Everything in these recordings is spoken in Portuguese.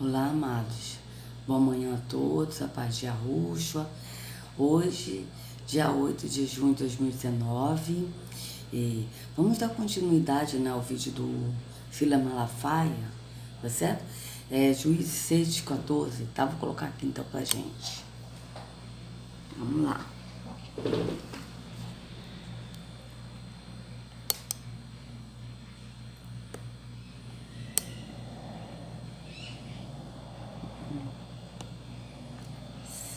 Olá, amados. Boa manhã a todos, a paz de Yahushua. Hoje, dia 8 de junho de 2019, e vamos dar continuidade, né, ao vídeo do Filha Malafaia, tá certo? Juízes 6:14, tá? Vou colocar aqui então pra gente. Vamos lá.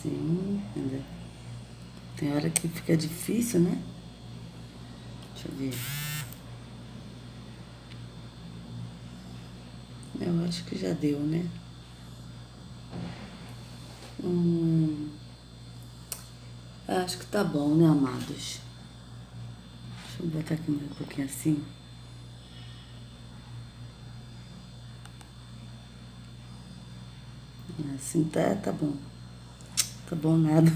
Sim, tem hora que fica difícil, né? Deixa eu ver. Eu acho que já deu, né? Acho que tá bom, né, amados? Deixa eu botar aqui um pouquinho assim. Assim tá bom. Tá bom nada.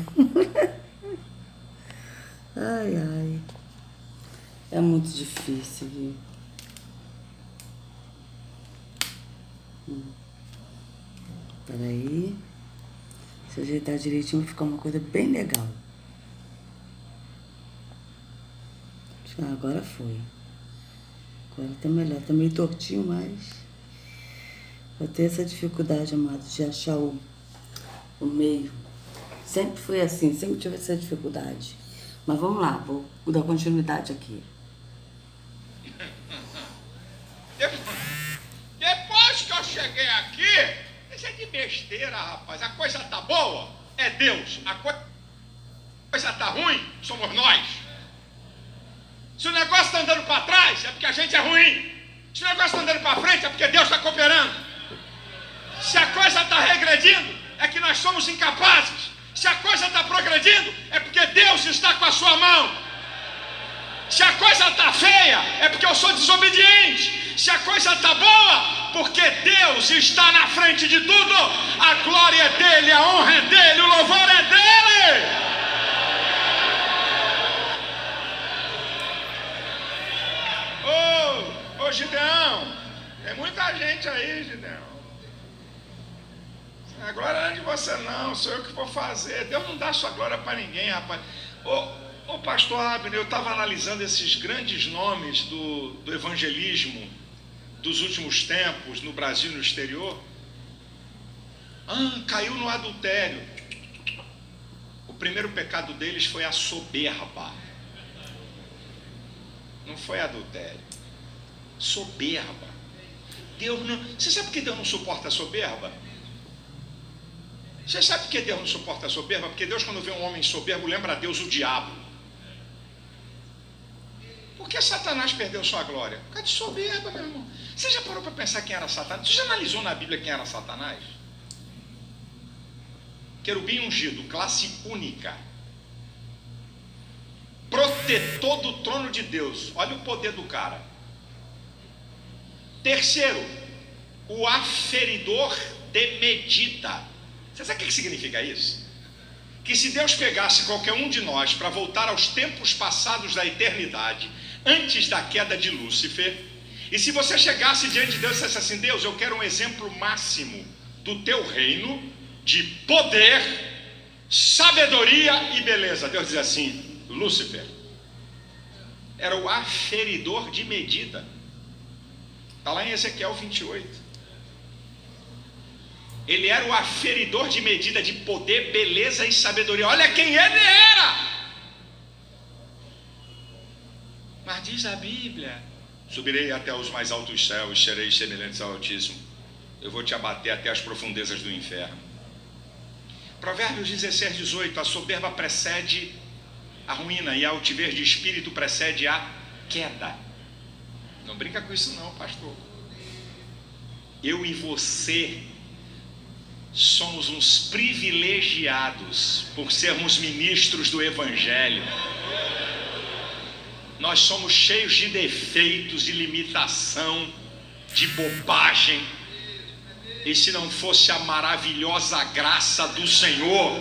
Ai, ai. É muito difícil, viu? Peraí. Se ajeitar direitinho vai ficar uma coisa bem legal. Agora foi. Agora tá melhor. Tá meio tortinho, mas eu tenho essa dificuldade, amados, de achar o meio. Sempre foi assim, sempre tive essa dificuldade. Mas vamos lá, vou dar continuidade aqui. Depois que eu cheguei aqui, isso é de besteira, rapaz. A coisa tá boa, é Deus. A coisa tá ruim, somos nós. Se o negócio tá andando para trás, é porque a gente é ruim. Se o negócio tá andando para frente, é porque Deus está cooperando. Se a coisa tá regredindo, é que nós somos incapazes. Se a coisa está progredindo, é porque Deus está com a sua mão. Se a coisa está feia, é porque eu sou desobediente. Se a coisa está boa, porque Deus está na frente de tudo. A glória é dele, a honra é dele, o louvor é dele. Ô Gideão, tem muita gente aí, Gideão. A glória não é de você não, sou eu que vou fazer. Deus não dá sua glória para ninguém, rapaz. Ô pastor Abner, eu estava analisando esses grandes nomes do evangelismo dos últimos tempos, no Brasil e no exterior. Caiu no adultério. O primeiro pecado deles foi a soberba. Não foi adultério. Soberba. Deus não... Você sabe por que Deus não suporta a soberba? Você sabe por que Deus não suporta a soberba? Porque Deus, quando vê um homem soberbo, lembra a Deus o diabo. Por que Satanás perdeu sua glória? Por causa de soberba, meu irmão. Você já parou para pensar quem era Satanás? Você já analisou na Bíblia quem era Satanás? Querubim ungido, classe única. Protetor do trono de Deus. Olha o poder do cara. Terceiro, o aferidor de medida. Você sabe o que significa isso? Que se Deus pegasse qualquer um de nós para voltar aos tempos passados da eternidade, antes da queda de Lúcifer, e se você chegasse diante de Deus e dissesse assim: Deus, eu quero um exemplo máximo do teu reino, de poder, sabedoria e beleza. Deus diz assim: Lúcifer era o aferidor de medida. Está lá em Ezequiel 28. Ele era o aferidor de medida de poder, beleza e sabedoria. Olha quem ele era. Mas diz a Bíblia: subirei até os mais altos céus, serei semelhante ao Altíssimo. Eu vou te abater até as profundezas do inferno. Provérbios 16:18. A soberba precede a ruína, e a altivez de espírito precede a queda. Não brinca com isso não, pastor. Eu e você somos uns privilegiados por sermos ministros do Evangelho. Nós somos cheios de defeitos, de limitação, de bobagem. E se não fosse a maravilhosa graça do Senhor...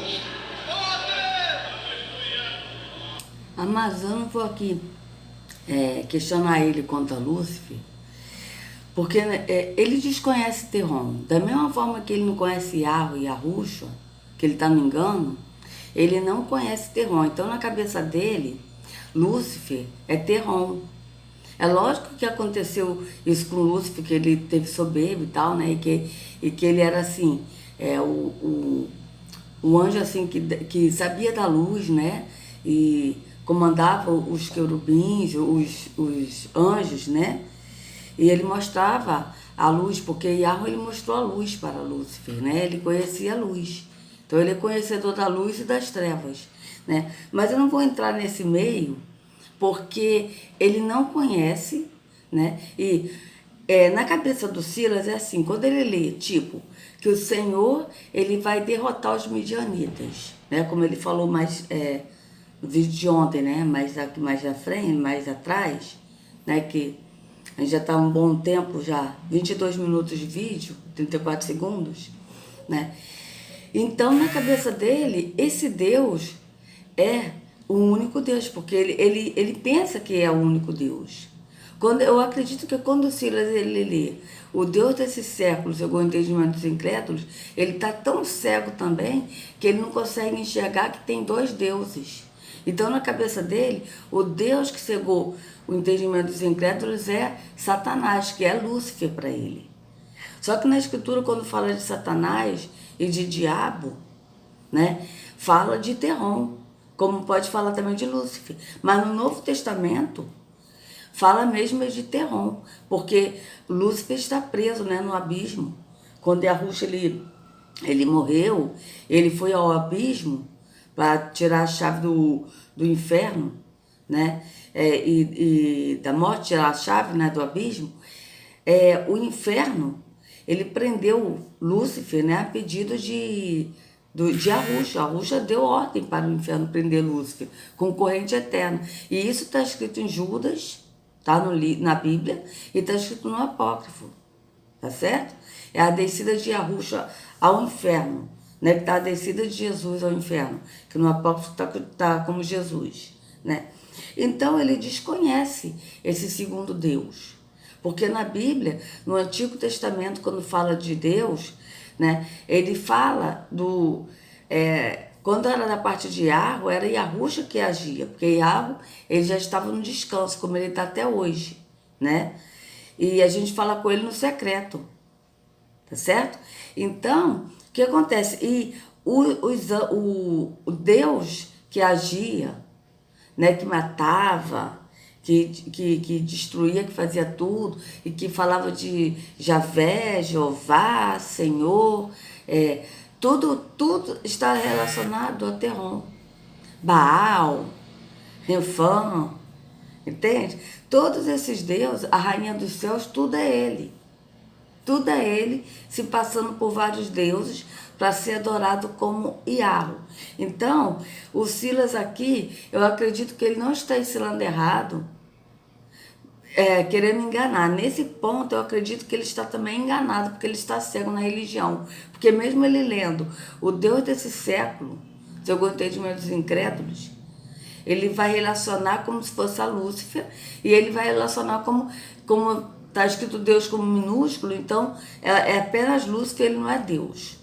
Mas eu não vou aqui questionar ele contra Lúcifer, Porque ele desconhece Terron. Da mesma forma que ele não conhece Yarro e Yahushua, que ele está no engano, ele não conhece Terron. Então, na cabeça dele, Lúcifer é Terron. É lógico que aconteceu isso com Lúcifer, que ele teve soberba e tal, né? E que ele era assim, o anjo assim que sabia da luz, né? E comandava os querubins, os anjos, né? E ele mostrava a luz, porque Yahweh ele mostrou a luz para Lúcifer, né? Ele conhecia a luz. Então ele é conhecedor da luz e das trevas, né? Mas eu não vou entrar nesse meio, porque ele não conhece, né? E na cabeça do Silas é assim, quando ele lê, tipo, que o Senhor, ele vai derrotar os midianitas, né? Como ele falou mais no vídeo de ontem, né? Mais à frente, mais atrás, né? Que a gente já está um bom tempo já, 22 minutos de vídeo, 34 segundos, né? Então, na cabeça dele, esse Deus é o único Deus, porque ele pensa que é o único Deus. Eu acredito que quando o Silas ele lê o Deus desse século, segundo o entendimento dos incrédulos, ele está tão cego também que ele não consegue enxergar que tem dois deuses. Então, na cabeça dele, o Deus que cegou o entendimento dos incrédulos é Satanás, que é Lúcifer para ele. Só que na Escritura, quando fala de Satanás e de diabo, né, fala de Terron, como pode falar também de Lúcifer. Mas no Novo Testamento, fala mesmo de Terron, porque Lúcifer está preso, né, no abismo. Quando Yahushua ele morreu, ele foi ao abismo para tirar a chave do inferno, né, e da morte, tirar a chave, né, do abismo. O inferno, ele prendeu Lúcifer, né, a pedido de Yahushua. Yahushua deu ordem para o inferno prender Lúcifer com corrente eterna. E isso está escrito em Judas, tá na Bíblia, e está escrito no Apócrifo, tá certo? É a descida de Yahushua ao inferno, né? Que está a descida de Jesus ao inferno, que no Apócrifo tá como Jesus, né? Então ele desconhece esse segundo Deus. Porque na Bíblia, no Antigo Testamento, quando fala de Deus, né, ele fala quando era da parte de Yarro, era Yahushua que agia, porque Yarro, ele já estava no descanso, como ele está até hoje, né? E a gente fala com ele no secreto, tá certo? Então, o que acontece? E o Deus que agia, né, que matava, que destruía, que fazia tudo, e que falava de Javé, Jeová, Senhor, tudo está relacionado a Terron. Baal, Renfã, entende? Todos esses deuses, a rainha dos céus, tudo é ele. Tudo é ele se passando por vários deuses para ser adorado como Iarro. Então, o Silas aqui, eu acredito que ele não está ensinando errado, querendo enganar. Nesse ponto, eu acredito que ele está também enganado, porque ele está cego na religião. Porque mesmo ele lendo o Deus desse século, segundo o entendimento dos incrédulos, ele vai relacionar como se fosse a Lúcifer, e ele vai relacionar como está escrito Deus como minúsculo, então é apenas Lúcifer, ele não é Deus.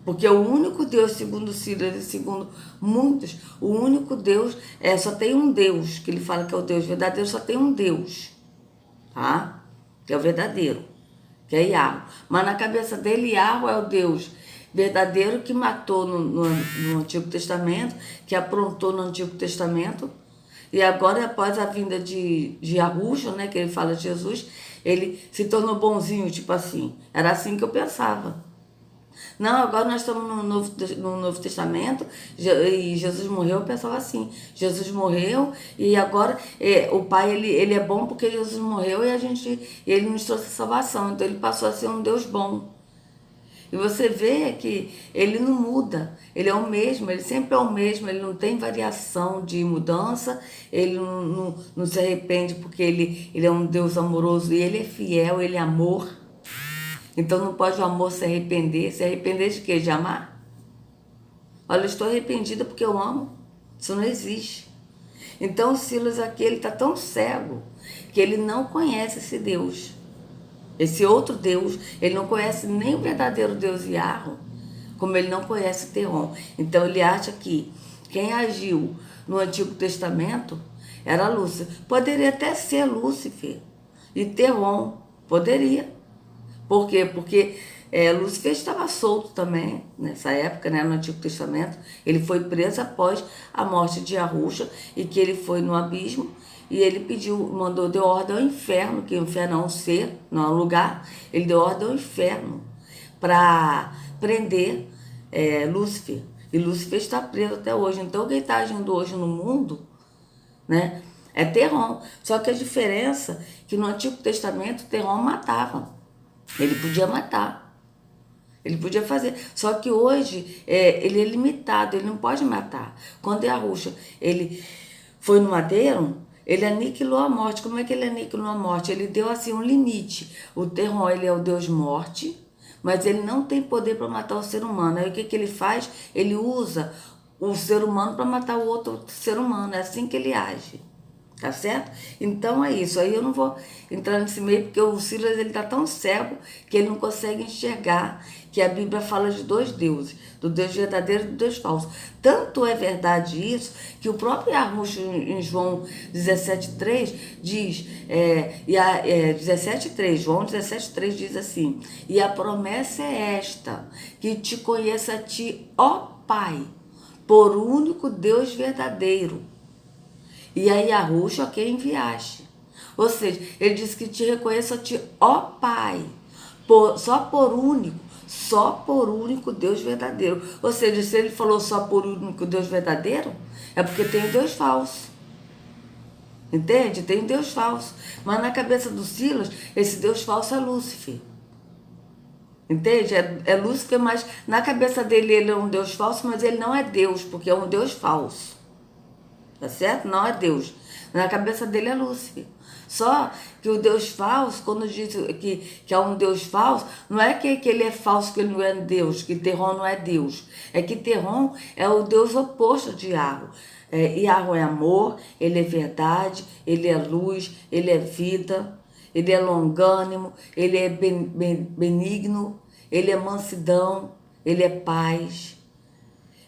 Porque o único Deus, segundo Silas e segundo muitos, o único Deus, só tem um Deus, que ele fala que é o Deus verdadeiro, só tem um Deus, tá? Que é o verdadeiro, que é Yahweh. Mas na cabeça dele, Yahweh é o Deus verdadeiro que matou no Antigo Testamento, que aprontou no Antigo Testamento, e agora, após a vinda de Yahushua, né, que ele fala de Jesus, ele se tornou bonzinho, tipo assim. Era assim que eu pensava. Não, agora nós estamos no Novo Testamento e Jesus morreu, eu pensava assim. Jesus morreu e agora o Pai, ele é bom porque Jesus morreu e ele nos trouxe a salvação. Então ele passou a ser um Deus bom. E você vê que ele não muda, ele é o mesmo, ele sempre é o mesmo, ele não tem variação de mudança, ele não se arrepende porque ele é um Deus amoroso e ele é fiel, ele é amor. Então não pode o amor se arrepender de quê? De amar? Olha, eu estou arrependida porque eu amo, isso não existe. Então o Silas aqui, ele está tão cego que ele não conhece esse Deus. Esse outro Deus, ele não conhece nem o verdadeiro Deus Yahweh, como ele não conhece Terron. Então ele acha que quem agiu no Antigo Testamento era Lúcifer. Poderia até ser Lúcifer e Terron, poderia. Por quê? Porque Lúcifer estava solto também nessa época, né, no Antigo Testamento. Ele foi preso após a morte de Yahusha e que ele foi no abismo e ele deu ordem ao inferno, que o inferno é um ser, não é um lugar. Ele deu ordem ao inferno para prender Lúcifer. E Lúcifer está preso até hoje. Então quem está agindo hoje no mundo, né, é Terron. Só que a diferença é que no Antigo Testamento Terron matava. Ele podia matar. Ele podia fazer. Só que hoje ele é limitado, ele não pode matar. Quando Yahusha, ele foi no madeiro, ele aniquilou a morte. Como é que ele aniquilou a morte? Ele deu assim um limite. O Terron, ele é o Deus morte, mas ele não tem poder para matar o ser humano. Aí o que ele faz? Ele usa o ser humano para matar o outro ser humano. É assim que ele age. Tá certo? Então é isso. Aí eu não vou entrar nesse meio porque o Silas, ele tá tão cego que ele não consegue enxergar que a Bíblia fala de dois deuses, do Deus verdadeiro e do Deus falso. Tanto é verdade isso que o próprio Yahusha em João 17,3 diz, 17,3, João 17,3 diz assim: e a promessa é esta, que te conheça a ti, ó Pai, por único Deus verdadeiro, e a Yahusha a quem enviaste. Ou seja, ele diz que te reconheça a ti, ó Pai, só por único Deus verdadeiro. Ou seja, se ele falou só por único Deus verdadeiro, é porque tem o Deus falso. Entende? Tem o Deus falso. Mas na cabeça do Silas, esse Deus falso é Lúcifer. Entende? É Lúcifer, mas na cabeça dele ele é um Deus falso, mas ele não é Deus, porque é um Deus falso. Tá certo? Não é Deus. Na cabeça dele é Lúcifer. Só que o Deus falso, quando diz que é um Deus falso, não é que ele é falso, que ele não é Deus, que Terron não é Deus. É que Terron é o Deus oposto de Yahweh. Yahweh é amor, ele é verdade, ele é luz, ele é vida, ele é longânimo, ele é benigno, ele é mansidão, ele é paz.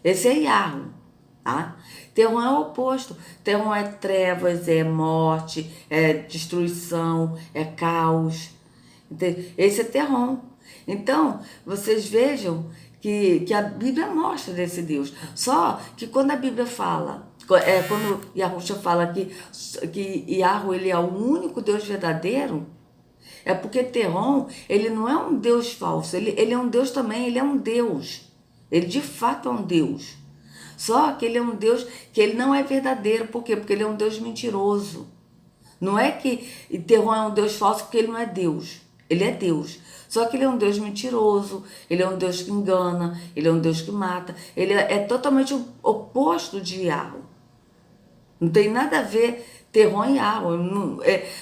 Esse é Yahweh. Tá? Terron é o oposto. Terron é trevas, é morte, é destruição, é caos. Esse é Terron. Então, vocês vejam que a Bíblia mostra desse Deus. Só que quando a Bíblia fala, quando Yahusha fala que Yahweh, ele é o único Deus verdadeiro, é porque Terron, ele não é um Deus falso, ele é um Deus também, ele é um Deus. Ele de fato é um Deus. Só que ele é um Deus que ele não é verdadeiro. Por quê? Porque ele é um Deus mentiroso. Não é que Terron é um Deus falso porque ele não é Deus. Ele é Deus. Só que ele é um Deus mentiroso, ele é um Deus que engana, ele é um Deus que mata. Ele é totalmente o oposto de Yahweh. Não tem nada a ver Terron e Yahweh.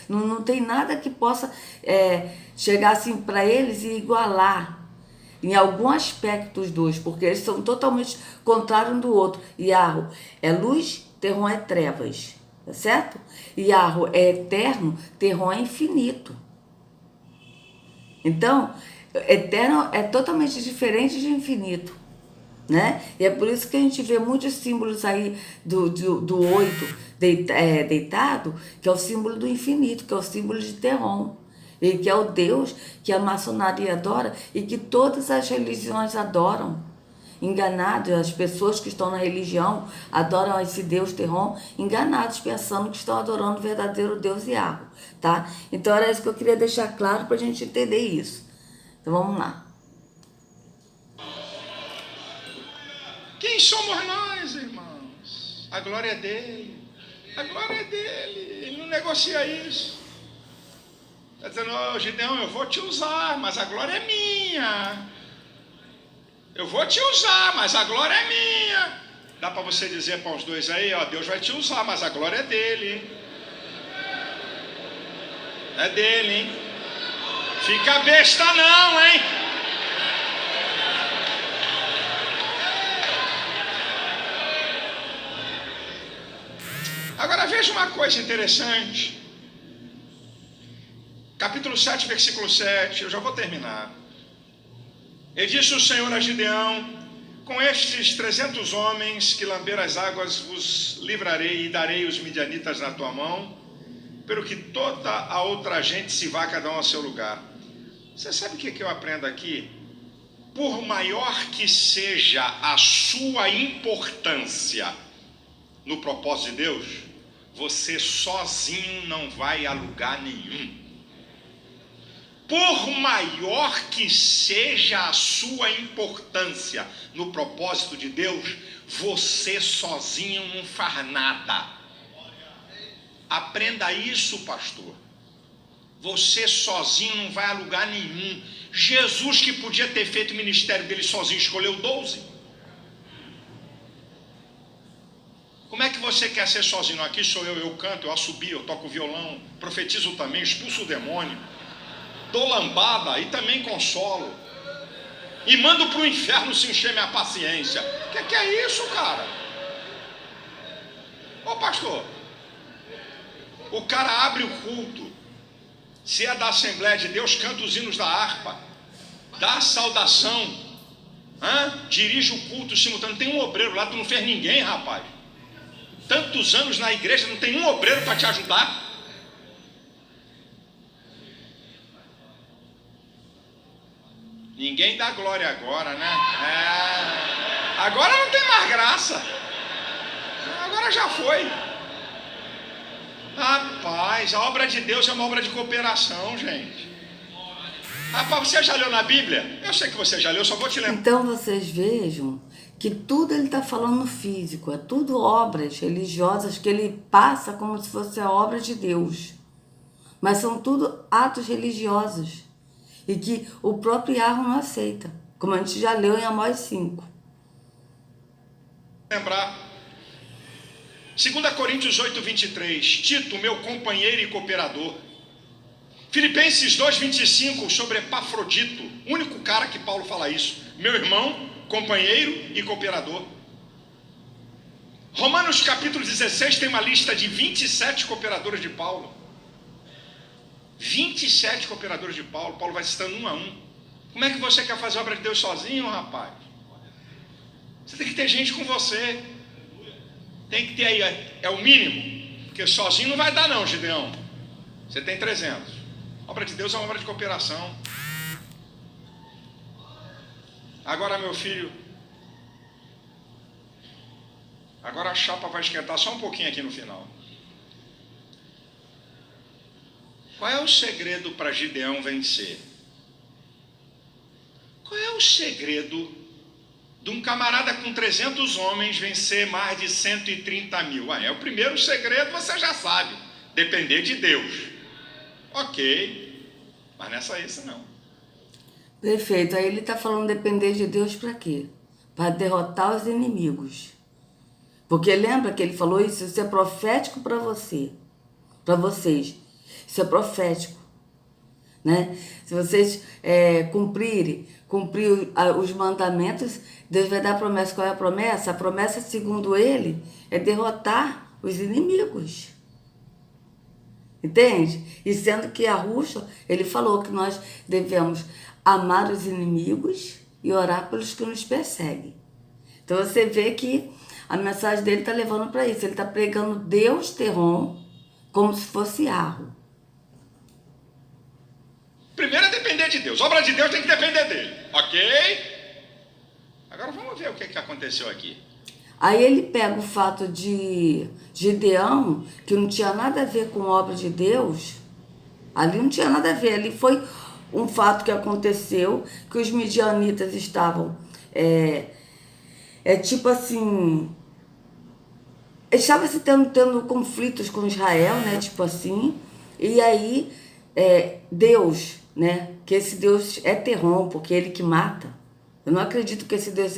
Não tem nada que possa chegar assim para eles e igualar em algum aspecto os dois, porque eles são totalmente contrários um do outro. Yahweh é luz, Terron é trevas, tá certo? Yahweh é eterno, Terron é infinito. Então, eterno é totalmente diferente de infinito, né? E é por isso que a gente vê muitos símbolos aí do 8 deitado, que é o símbolo do infinito, que é o símbolo de Terron. E que é o Deus que a maçonaria adora e que todas as religiões adoram. Enganados, as pessoas que estão na religião adoram esse Deus Terron, enganados, pensando que estão adorando o verdadeiro Deus Yahweh, tá? Então era isso que eu queria deixar claro para a gente entender isso. Então vamos lá. Quem somos nós, irmãos? A glória é dele. A glória é dele. Ele não negocia isso. Está dizendo, oh, Gideão, eu vou te usar, mas a glória é minha. Eu vou te usar, mas a glória é minha. Dá para você dizer para os dois aí, ó, Deus vai te usar, mas a glória é dele. É dele, hein? Fica besta não, hein? Agora veja uma coisa interessante. capítulo 7, versículo 7, eu já vou terminar. E disse o Senhor a Gideão: com estes 300 homens que lamberam as águas vos livrarei e darei os midianitas na tua mão, pelo que toda a outra gente se vá cada um ao seu lugar. Você sabe o que eu aprendo aqui? Por maior que seja a sua importância no propósito de Deus, você sozinho não vai a lugar nenhum. Por maior que seja a sua importância no propósito de Deus, você sozinho não faz nada. Aprenda isso, pastor. Você sozinho não vai a lugar nenhum. Jesus, que podia ter feito o ministério dele sozinho, escolheu 12. Como é que você quer ser sozinho? Aqui sou eu canto, eu assobio, eu toco violão, profetizo também, expulso o demônio, dou lambada e também consolo. E mando para o inferno se encher minha paciência. O que é isso, cara? Ô pastor, o cara abre o culto, se é da Assembleia de Deus, canta os hinos da harpa, dá a saudação, dirige o culto simultâneo. Tem um obreiro lá, tu não fez ninguém, rapaz. Tantos anos na igreja, não tem um obreiro para te ajudar. Ninguém dá glória agora, né? Agora não tem mais graça. Agora já foi. Rapaz, a obra de Deus é uma obra de cooperação, gente. Rapaz, você já leu na Bíblia? Eu sei que você já leu, só vou te lembrar. Então vocês vejam que tudo ele está falando no físico, é tudo obras religiosas que ele passa como se fosse a obra de Deus. Mas são tudo atos religiosos e que o próprio Yahweh não aceita, como a gente já leu em Amós 5. Lembrar. 2 Coríntios 8, 23. Tito, meu companheiro e cooperador. Filipenses 2, 25, sobre Epafrodito. O único cara que Paulo fala isso. Meu irmão, companheiro e cooperador. Romanos capítulo 16 tem uma lista de 27 cooperadores de Paulo. 27 cooperadores de Paulo. Paulo vai citando um a um. Como é que você quer fazer a obra de Deus sozinho, rapaz? Você tem que ter gente com você. Tem que ter aí, é o mínimo. Porque sozinho não vai dar não, Gideão. Você tem 300. A obra de Deus é uma obra de cooperação. Agora, meu filho, agora a chapa vai esquentar só um pouquinho aqui no final. Qual é o segredo para Gideão vencer? Qual é o segredo de um camarada com 300 homens vencer mais de 130 mil? É o primeiro segredo, você já sabe. Depender de Deus. Ok, mas não é só isso não. Perfeito, aí ele está falando depender de Deus para quê? Para derrotar os inimigos. Porque lembra que ele falou isso? Isso é profético para você, para vocês. Isso é profético, né? Se vocês cumprir os mandamentos, Deus vai dar a promessa. Qual é a promessa? A promessa, segundo ele, é derrotar os inimigos. Entende? E sendo que Yahushua, ele falou que nós devemos amar os inimigos e orar pelos que nos perseguem. Então você vê que a mensagem dele está levando para isso. Ele está pregando Deus Terron como se fosse Arro. Primeiro é depender de Deus. A obra de Deus tem que depender dele. Ok? Agora vamos ver o que aconteceu aqui. Aí ele pega o fato de Gideão, que não tinha nada a ver com a obra de Deus. Ali não tinha nada a ver. Ali foi um fato que aconteceu, que os midianitas estavam, tipo assim, estava se tendo conflitos com Israel, né, tipo assim, e aí Deus, né, que esse Deus é Terron, porque é ele que mata. Eu não acredito que esse Deus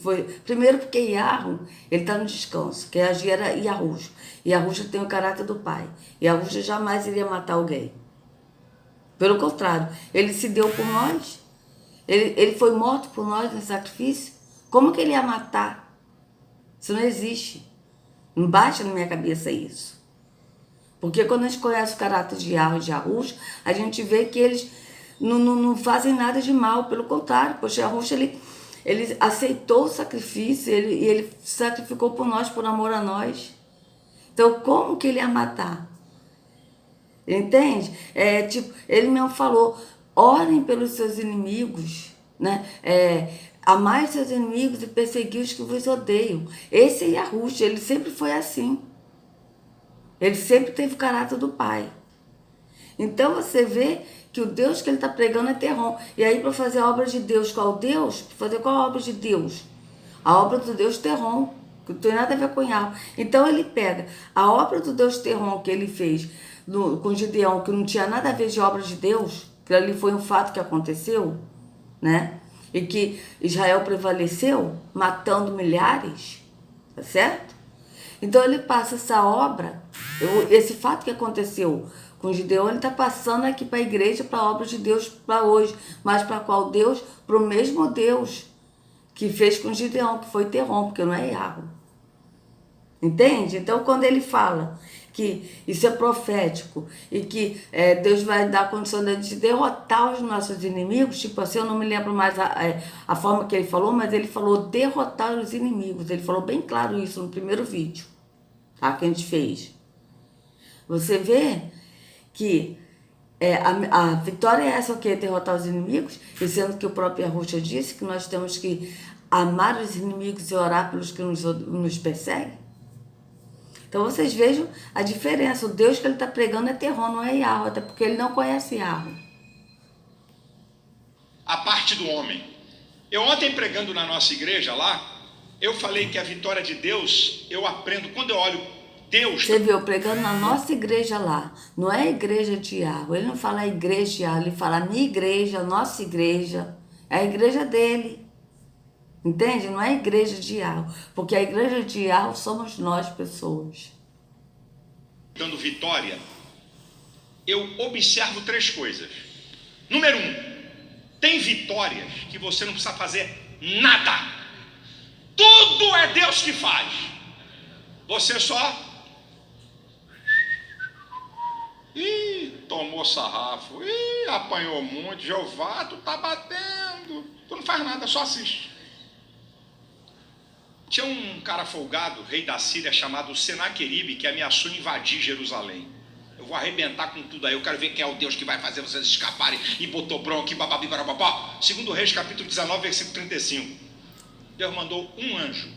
foi... Primeiro porque Yahweh, ele está no descanso, que agir era Yahushua. Yahushua tem o caráter do pai. Yahushua jamais iria matar alguém. Pelo contrário, ele se deu por nós. Ele foi morto por nós no sacrifício. Como que ele ia matar? Isso não existe. Não baixa na minha cabeça isso. Porque quando a gente conhece o caráter de Yahweh e de Yahushua, a gente vê que eles não fazem nada de mal, pelo contrário, poxa, Yahushua, ele aceitou o sacrifício, ele sacrificou por nós, por amor a nós. Então, como que ele ia matar? Entende? Tipo, ele mesmo falou, orem pelos seus inimigos, né? Amai os seus inimigos e persegui os que vos odeiam. Esse é Yahushua, ele sempre foi assim. Ele sempre teve o caráter do Pai. Então você vê que o Deus que ele está pregando é Terron. E aí, para fazer a obra de Deus, qual Deus? Para fazer qual a obra de Deus? A obra do Deus Terron, que não tem nada a ver com Yahweh. Então ele pega a obra do Deus Terron que ele fez com Gideão, que não tinha nada a ver de obra de Deus, que ali foi um fato que aconteceu, né? E que Israel prevaleceu, matando milhares, tá certo? Então ele passa essa obra, esse fato que aconteceu com Gideão, ele está passando aqui para a igreja, para a obra de Deus para hoje. Mas para qual Deus? Para o mesmo Deus que fez com Gideão, que foi Terron, porque não é Yahweh. Entende? Então quando ele fala que isso é profético e que Deus vai dar a condição de derrotar os nossos inimigos, tipo assim, eu não me lembro mais a forma que ele falou, mas ele falou derrotar os inimigos. Ele falou bem claro isso no primeiro vídeo, tá, que a gente fez. Você vê que a vitória é essa, o quê? Derrotar os inimigos, e sendo que o próprio Yahushua disse que nós temos que amar os inimigos e orar pelos que nos perseguem. Então vocês vejam a diferença. O Deus que ele está pregando é Terron, não é Yahweh, até porque ele não conhece Yahweh. A parte do homem. Eu ontem pregando na nossa igreja lá, eu falei que a vitória de Deus, eu aprendo, quando eu olho Deus... Você viu, pregando na nossa igreja lá, não é a igreja de Yahweh, ele não fala a igreja de Yahweh, ele fala a minha igreja, a nossa igreja, é a igreja dele. Entende? Não é a igreja de Yahweh, porque a igreja de Yahweh somos nós, pessoas. Dando vitória, eu observo 3 coisas. Número 1, tem vitórias que você não precisa fazer nada. Tudo é Deus que faz. Você só... tomou sarrafo. Apanhou muito. Jeová, tu tá batendo. Tu não faz nada, só assiste. Tinha um cara folgado, rei da Síria, chamado Senaqueribe, que ameaçou invadir Jerusalém. Eu vou arrebentar com tudo aí, eu quero ver quem é o Deus que vai fazer vocês escaparem. E botou bronca, e bababi, barababá. 2 Reis, capítulo 19, versículo 35. Deus mandou um anjo.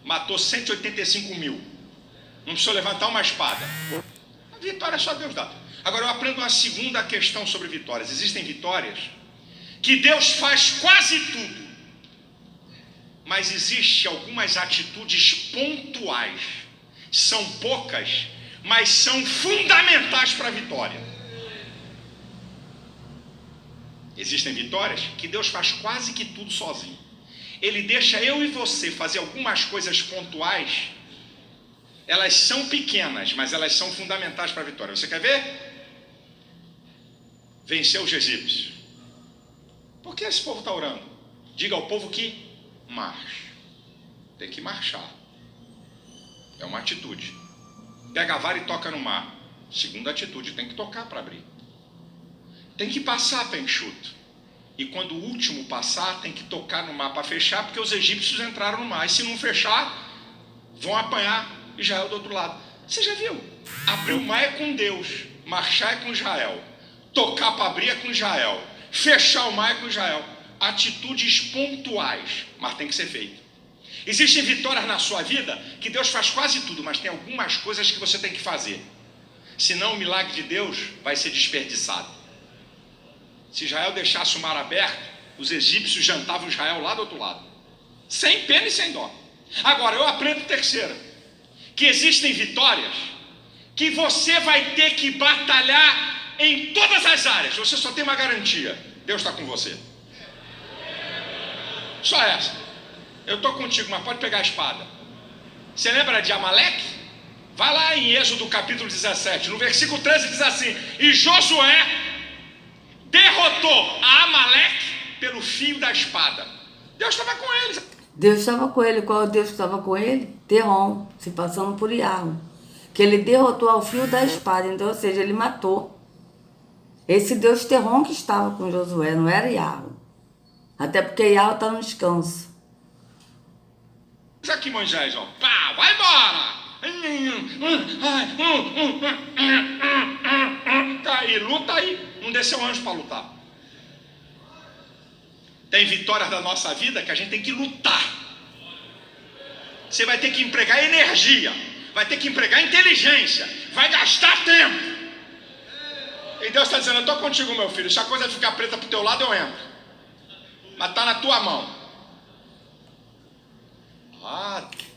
Matou 185 mil. Não precisou levantar uma espada. A vitória só Deus dá. Agora eu aprendo uma segunda questão sobre vitórias. Existem vitórias que Deus faz quase tudo. Mas existem algumas atitudes pontuais. São poucas, mas são fundamentais para a vitória. Existem vitórias que Deus faz quase que tudo sozinho. Ele deixa eu e você fazer algumas coisas pontuais. Elas são pequenas, mas elas são fundamentais para a vitória. Você quer ver? Venceu os egípcios. Por que esse povo está orando? Diga ao povo que marche. Tem que marchar. É uma atitude. Pega a vara e toca no mar. Segunda atitude, tem que tocar para abrir. Tem que passar para enxuto. E quando o último passar, tem que tocar no mar para fechar, porque os egípcios entraram no mar. E se não fechar, vão apanhar Israel do outro lado. Você já viu? Abrir o mar é com Deus. Marchar é com Israel. Tocar para abrir é com Israel. Fechar o mar é com Israel. Atitudes pontuais, mas tem que ser feito. Existem vitórias na sua vida que Deus faz quase tudo, mas tem algumas coisas que você tem que fazer. Senão o milagre de Deus vai ser desperdiçado. Se Israel deixasse o mar aberto, os egípcios jantavam Israel lá do outro lado. Sem pena e sem dó. Agora, eu aprendo terceira. Que existem vitórias que você vai ter que batalhar em todas as áreas. Você só tem uma garantia. Deus está com você. Só essa. Eu estou contigo, mas pode pegar a espada. Você lembra de Amaleque? Vai lá em Êxodo capítulo 17. No versículo 13 diz assim: e Josué derrotou a Amaleque pelo fio da espada. Deus estava com eles. Deus estava com ele. Qual é o Deus que estava com ele? Terron, se passando por Yahweh. que ele derrotou ao fio da espada. Então, ou seja, ele matou. Esse Deus Terron que estava com Josué, não era Yahweh. Até porque Yahweh está no descanso. Isso aqui, Moisés, ó. Pá, vai embora! Tá aí, luta aí. Não desceu anjo para lutar. Tem vitórias da nossa vida que a gente tem que lutar. Você vai ter que empregar energia, vai ter que empregar inteligência, vai gastar tempo. E Deus está dizendo: eu estou contigo, meu filho. Se a coisa ficar preta para o teu lado, eu entro. Mas está na tua mão.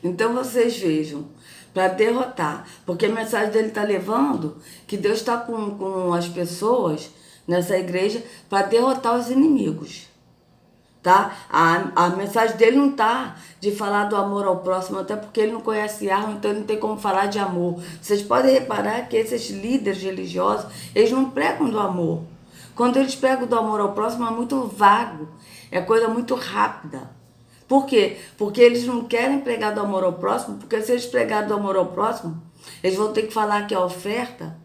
Então vocês vejam, para derrotar, porque a mensagem dele está levando que Deus está com as pessoas nessa igreja para derrotar os inimigos. Tá? A mensagem dele não está de falar do amor ao próximo, até porque ele não conhece Yahweh, então ele não tem como falar de amor. Vocês podem reparar que esses líderes religiosos, eles não pregam do amor. Quando eles pregam do amor ao próximo, é muito vago, é coisa muito rápida. Por quê? Porque eles não querem pregar do amor ao próximo, porque se eles pregarem do amor ao próximo, eles vão ter que falar que a oferta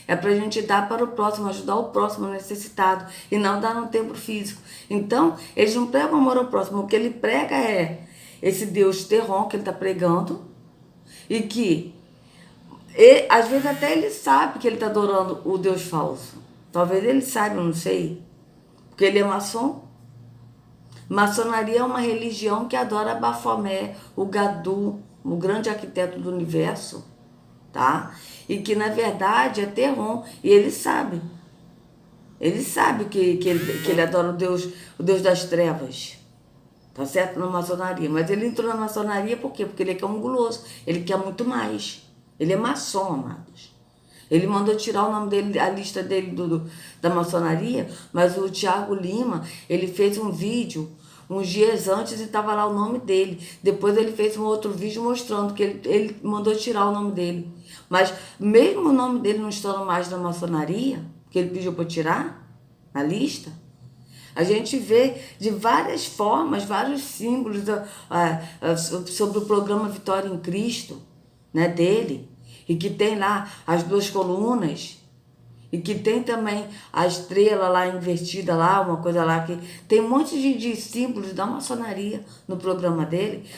é para a gente dar para o próximo, ajudar o próximo necessitado, e não dar no templo físico. Então, eles não pregam amor ao próximo. O que ele prega é esse Deus Terron que ele está pregando, e que, às vezes até ele sabe que ele está adorando o Deus falso. Talvez ele saiba, eu não sei, porque ele é maçom. Maçonaria é uma religião que adora Bafomé, o Gadu, o grande arquiteto do universo, tá? E que na verdade é Terron, e ele sabe. Ele sabe que ele adora o Deus das trevas, tá certo? Na maçonaria. Mas ele entrou na maçonaria por quê? Porque ele é um guloso, ele quer muito mais. Ele é maçom, amados. Ele mandou tirar o nome dele, a lista dele da maçonaria, mas o Thiago Lima, ele fez um vídeo uns dias antes e estava lá o nome dele. Depois ele fez um outro vídeo mostrando que ele mandou tirar o nome dele. Mas mesmo o nome dele não estando mais na maçonaria, que ele pediu para tirar na lista, a gente vê de várias formas, vários símbolos sobre o programa Vitória em Cristo, né, dele, e que tem lá as duas colunas, e que tem também a estrela lá invertida lá, uma coisa lá que tem um monte de símbolos da maçonaria no programa dele.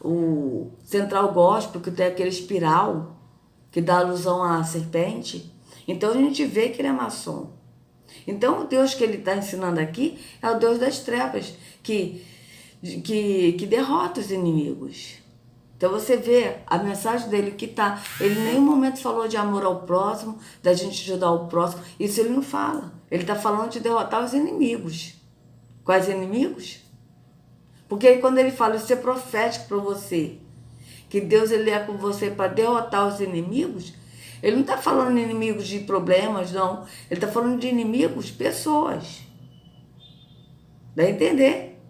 O Central Gospel, que tem aquele espiral que dá alusão à serpente. Então a gente vê que ele é maçom. Então o Deus que ele está ensinando aqui é o Deus das trevas, que derrota os inimigos. Então você vê a mensagem dele que tá, ele em nenhum momento falou de amor ao próximo, da gente ajudar o próximo. Isso ele não fala. Ele está falando de derrotar os inimigos. Quais inimigos? Porque quando ele fala isso é profético para você, que Deus ele é com você para derrotar os inimigos, ele não está falando de inimigos de problemas, não. Ele está falando de inimigos, pessoas. Dá a entender?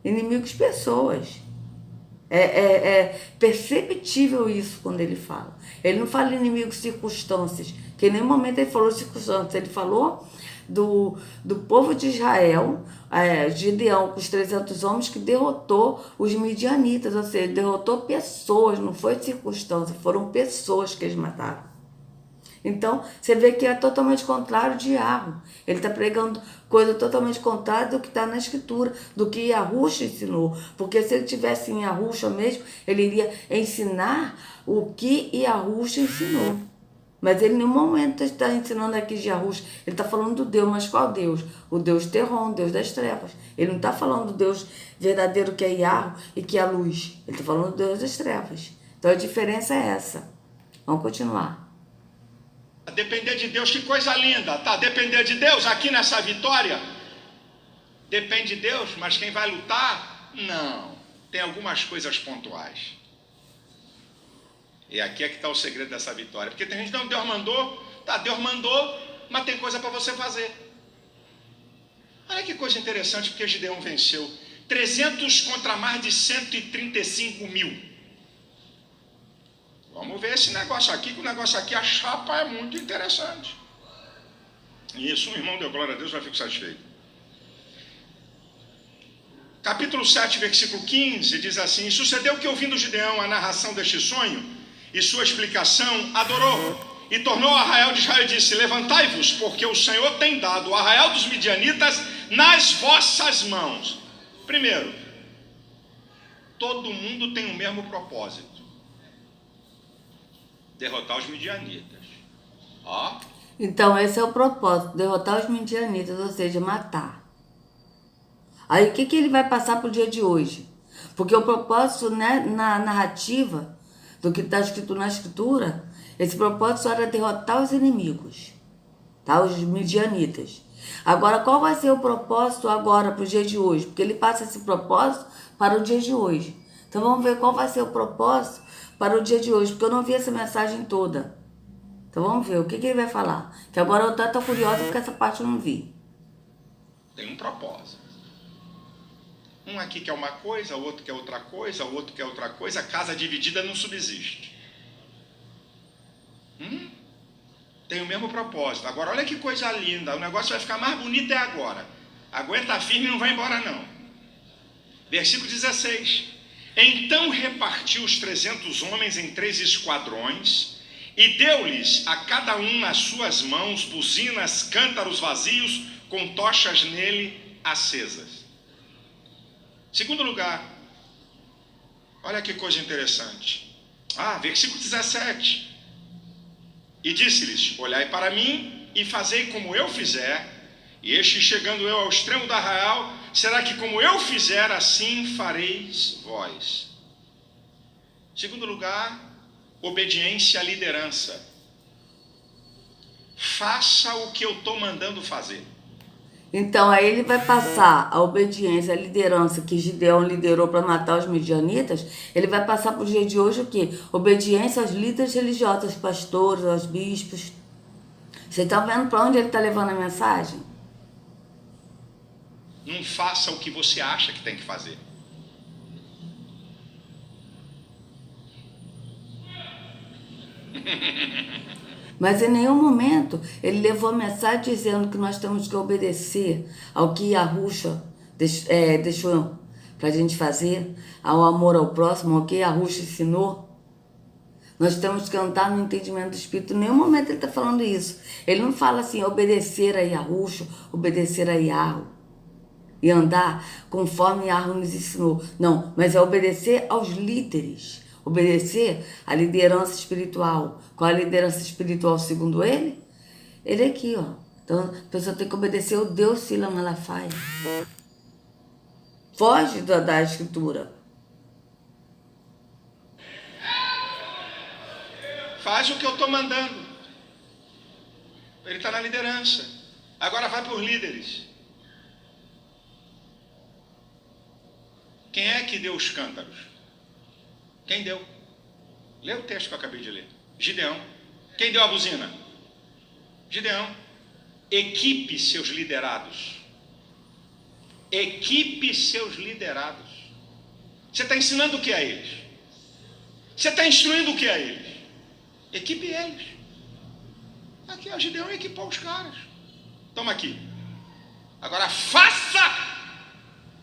Inimigos, pessoas. É perceptível isso quando ele fala. Ele não fala de inimigos, circunstâncias, que em nenhum momento ele falou de circunstâncias. Ele falou do povo de Israel, Gideão, com os 300 homens, que derrotou os midianitas, ou seja, derrotou pessoas, não foi circunstância, foram pessoas que eles mataram. Então, você vê que é totalmente contrário de Yahweh. Ele está pregando coisa totalmente contrária do que está na Escritura, do que Yahushua ensinou. Porque se ele tivesse em Yahushua mesmo, ele iria ensinar o que Yahushua ensinou. Mas ele em nenhum momento está ensinando aqui de Yahushua. Ele está falando do Deus, mas qual Deus? O Deus Terron, o Deus das trevas. Ele não está falando do Deus verdadeiro que é Yahweh e que é a luz. Ele está falando do Deus das trevas. Então a diferença é essa. Vamos continuar. Depender de Deus, que coisa linda, tá? Depender de Deus aqui nessa vitória. Depende de Deus, mas quem vai lutar? Não. Tem algumas coisas pontuais. E aqui é que está o segredo dessa vitória. Porque tem gente que não, Deus mandou, tá, Deus mandou, mas tem coisa para você fazer. Olha que coisa interessante, porque Gideão venceu 300 contra mais de 135 mil. Vamos ver esse negócio aqui, que o negócio aqui, a chapa é muito interessante. Isso, um irmão deu glória a Deus, vai ficar satisfeito. Capítulo 7, versículo 15, diz assim: sucedeu que, ouvindo Gideão a narração deste sonho, e sua explicação, adorou. E tornou o arraial de Israel e disse: levantai-vos, porque o Senhor tem dado o arraial dos midianitas nas vossas mãos. Primeiro, todo mundo tem o mesmo propósito: derrotar os midianitas. Ó. Então esse é o propósito, derrotar os midianitas, ou seja, matar. Aí o que ele vai passar para o dia de hoje? Porque o propósito, né, na narrativa do que está escrito na escritura, esse propósito era derrotar os inimigos, tá? Os midianitas. Agora, qual vai ser o propósito agora para o dia de hoje? Porque ele passa esse propósito para o dia de hoje. Então vamos ver qual vai ser o propósito para o dia de hoje, porque eu não vi essa mensagem toda. Então vamos ver o que ele vai falar. Que agora eu estou curiosa porque essa parte eu não vi. Tem um propósito. Um aqui quer uma coisa, o outro quer outra coisa, o outro quer outra coisa. A casa dividida não subsiste. Tem o mesmo propósito. Agora olha que coisa linda. O negócio vai ficar mais bonito agora. Aguenta firme e não vai embora não. Versículo 16. Então repartiu os 300 homens em 3 esquadrões e deu-lhes a cada um nas suas mãos buzinas, cântaros vazios com tochas nele acesas. Segundo lugar, olha que coisa interessante. Versículo 17. E disse-lhes: olhai para mim e fazei como eu fizer, e este chegando eu ao extremo do arraial, será que como eu fizer, assim fareis vós. Segundo lugar, obediência à liderança. Faça o que eu estou mandando fazer. Então aí ele vai passar a obediência, a liderança que Gideão liderou para matar os midianitas. Ele vai passar para o dia de hoje o quê? Obediência aos líderes religiosos, aos pastores, aos bispos. Vocês estão vendo para onde ele está levando a mensagem? Não faça o que você acha que tem que fazer. Mas em nenhum momento ele levou a mensagem dizendo que nós temos que obedecer ao que Yahushua deixou para a gente fazer, ao amor ao próximo, ao que Yahushua ensinou. Nós temos que andar no entendimento do Espírito. Em nenhum momento ele está falando isso. Ele não fala assim, obedecer a Yahushua, obedecer a Yahweh e andar conforme Yahweh nos ensinou. Não, mas é obedecer aos líderes. Obedecer à liderança espiritual. Qual é a liderança espiritual segundo ele? Ele é aqui, ó. Então, a pessoa tem que obedecer o Deus Sila Malafai. Foge da escritura. Faz o que eu estou mandando. Ele está na liderança. Agora vai para os líderes. Quem é que deu os cântaros? Quem deu? Lê o texto que eu acabei de ler. Gideão. Quem deu a buzina? Gideão. Equipe seus liderados. Equipe seus liderados. Você está ensinando o que a eles? Você está instruindo o que a eles? Equipe eles. Aqui a Gideão equipou os caras. Toma aqui. Agora faça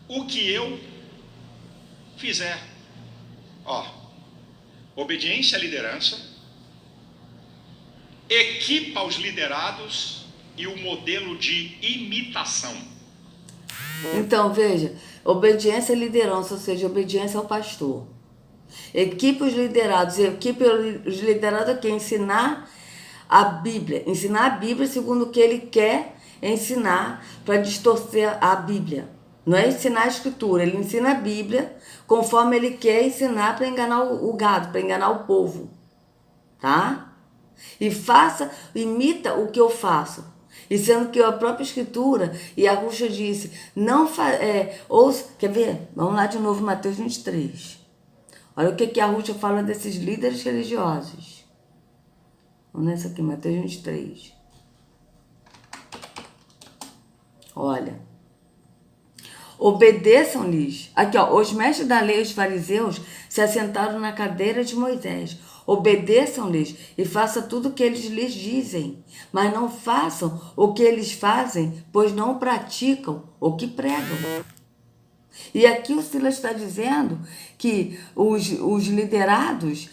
o que eu fizer. Obediência à liderança, equipa os liderados e o modelo de imitação. Então, veja, obediência à liderança, ou seja, obediência ao pastor. Equipa os liderados. Equipa os liderados aqui, ensinar a Bíblia segundo o que ele quer ensinar para distorcer a Bíblia. Não é ensinar a escritura, ele ensina a Bíblia conforme ele quer ensinar para enganar o gado, para enganar o povo. Tá? E imita o que eu faço. E sendo que a própria escritura, e a Yahushua disse, quer ver? Vamos lá de novo, Mateus 23. Olha o que a Yahushua fala desses líderes religiosos. Vamos nessa aqui, Mateus 23. Olha. Obedeçam-lhes. Aqui, ó. Os mestres da lei, os fariseus, se assentaram na cadeira de Moisés. Obedeçam-lhes e façam tudo o que eles lhes dizem. Mas não façam o que eles fazem, pois não praticam o que pregam. E aqui o Silas está dizendo que os liderados,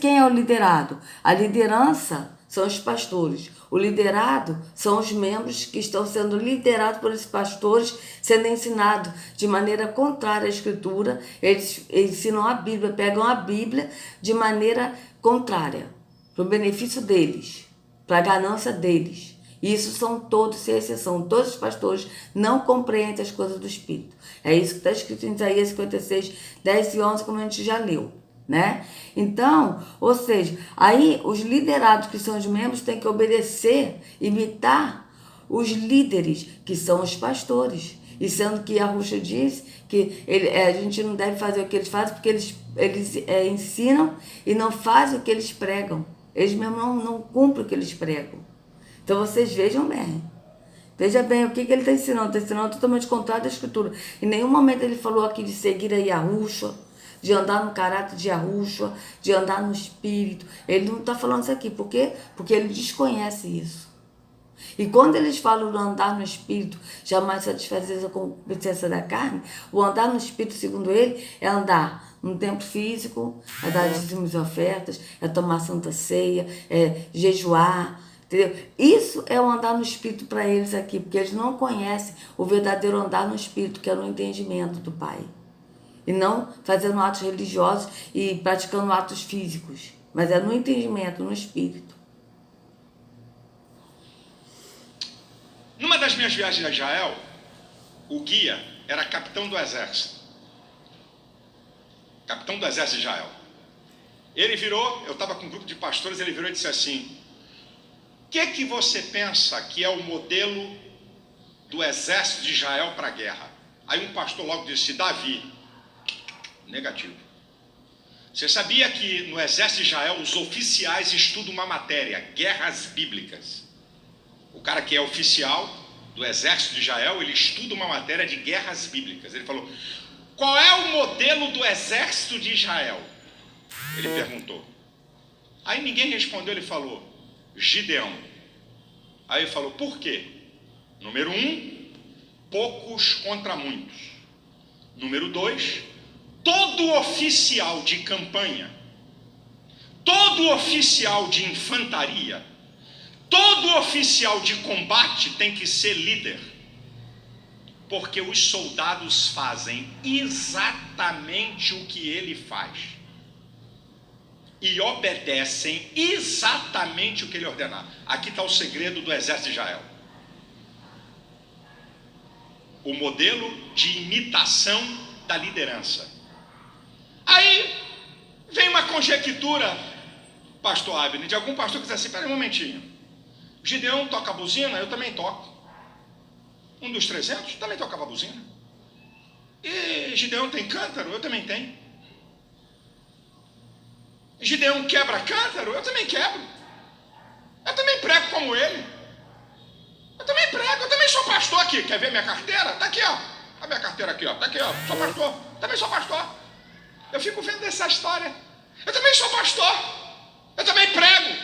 quem é o liderado? A liderança são os pastores. O liderado são os membros que estão sendo liderados por esses pastores, sendo ensinados de maneira contrária à Escritura. Eles ensinam a Bíblia, pegam a Bíblia de maneira contrária, para o benefício deles, para a ganância deles. Isso são todos, sem exceção. Todos os pastores não compreendem as coisas do Espírito. É isso que está escrito em Isaías 56, 10 e 11, como a gente já leu, né? Então, ou seja, aí os liderados, que são os membros, têm que obedecer, imitar os líderes, que são os pastores. E sendo que Yahushua diz que a gente não deve fazer o que eles fazem, porque eles ensinam e não fazem o que eles pregam. Eles mesmo não cumprem o que eles pregam. Então vocês vejam bem. Veja bem o que ele está ensinando. Está ensinando totalmente contrário da Escritura. Em nenhum momento ele falou aqui de seguir a Yahushua, de andar no caráter de Yahushua, de andar no Espírito. Ele não está falando isso aqui. Por quê? Porque ele desconhece isso. E quando eles falam do andar no Espírito, jamais satisfazer a concupiscência da carne, o andar no Espírito, segundo ele, é andar no templo físico, é dar dízimos e ofertas, é tomar santa ceia, é jejuar, entendeu? Isso é o andar no Espírito para eles aqui, porque eles não conhecem o verdadeiro andar no Espírito, que é no entendimento do Pai. E não fazendo atos religiosos e praticando atos físicos, mas é no entendimento, no Espírito. Numa das minhas viagens a Israel, o guia era capitão do exército. Capitão do exército de Israel. Ele virou, eu estava com um grupo de pastores, ele virou e disse assim: o que você pensa que é o modelo do exército de Israel para a guerra? Aí um pastor logo disse: Davi. Negativo. Você sabia que no exército de Israel os oficiais estudam uma matéria, guerras bíblicas? O cara que é oficial do exército de Israel, ele estuda uma matéria de guerras bíblicas. Ele falou: qual é o modelo do exército de Israel? Ele perguntou. Aí ninguém respondeu, ele falou: Gideão. Aí ele falou: por quê? Número 1, poucos contra muitos. Número 2, todo oficial de campanha, todo oficial de infantaria, todo oficial de combate tem que ser líder, porque os soldados fazem exatamente o que ele faz e obedecem exatamente o que ele ordenar. Aqui está o segredo do exército de Israel. O modelo de imitação da liderança. Aí vem uma conjectura, pastor Abner, de algum pastor que diz assim: espera um momentinho, Gideão toca a buzina, eu também toco. Um dos 300 também tocava a buzina. E Gideão tem cântaro, eu também tenho. Gideão quebra cântaro, eu também quebro. Eu também prego como ele. Eu também prego, eu também sou pastor aqui. Quer ver minha carteira? Tá aqui, ó. A minha carteira aqui, ó. Tá aqui, ó. Sou pastor. Também sou pastor. Eu fico vendo essa história. Eu também sou pastor. Eu também prego.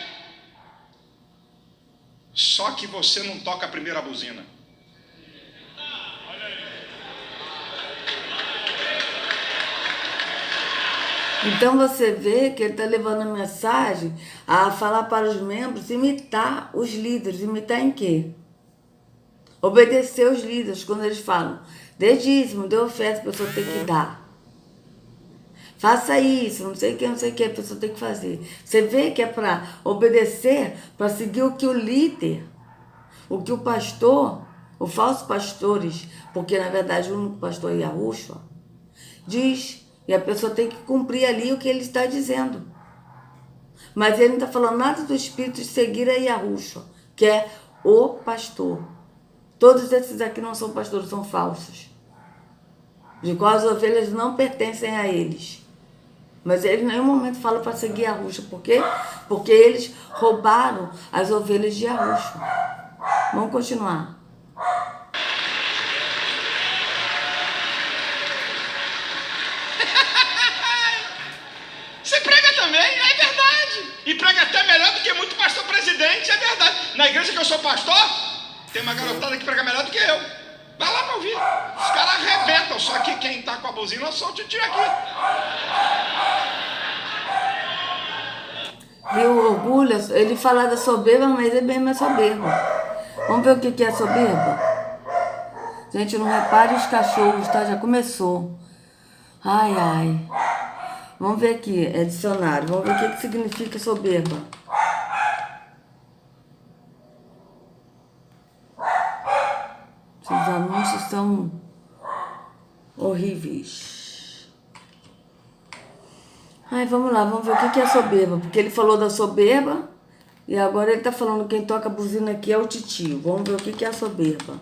Só que você não toca a primeira buzina. Então você vê que ele está levando a mensagem a falar para os membros imitar os líderes. Imitar em quê? Obedecer os líderes quando eles falam: dê dízimo, dê oferta, a pessoa tem que dar. Faça isso, não sei o que, a pessoa tem que fazer. Você vê que é para obedecer, para seguir o que o líder, o que o pastor, os falsos pastores, porque na verdade o único pastor é Yahushua, diz, e a pessoa tem que cumprir ali o que ele está dizendo. Mas ele não está falando nada do espírito de seguir a Yahushua, que é o pastor. Todos esses aqui não são pastores, são falsos, de qual as ovelhas não pertencem a eles. Mas ele em nenhum momento fala para seguir Yahushua. Por quê? Porque eles roubaram as ovelhas de Yahushua. Vamos continuar. Você prega também, é verdade. E prega até melhor do que muito pastor presidente, é verdade. Na igreja que eu sou pastor, tem uma garotada que prega melhor do que eu. Vai lá pra ouvir. Os caras arrebentam, só que quem tá com a buzina é só o titio aqui. Viu o orgulho? Ele fala da soberba, mas ele mesmo é soberbo. Vamos ver o que é soberba? Gente, não repare os cachorros, tá? Já começou. Ai, ai. Vamos ver aqui, é dicionário. Vamos ver o que significa soberba. Esses anúncios são horríveis. Ai, vamos lá, vamos ver o que é soberba. Porque ele falou da soberba e agora ele tá falando que quem toca a buzina aqui é o titio. Vamos ver o que é a soberba.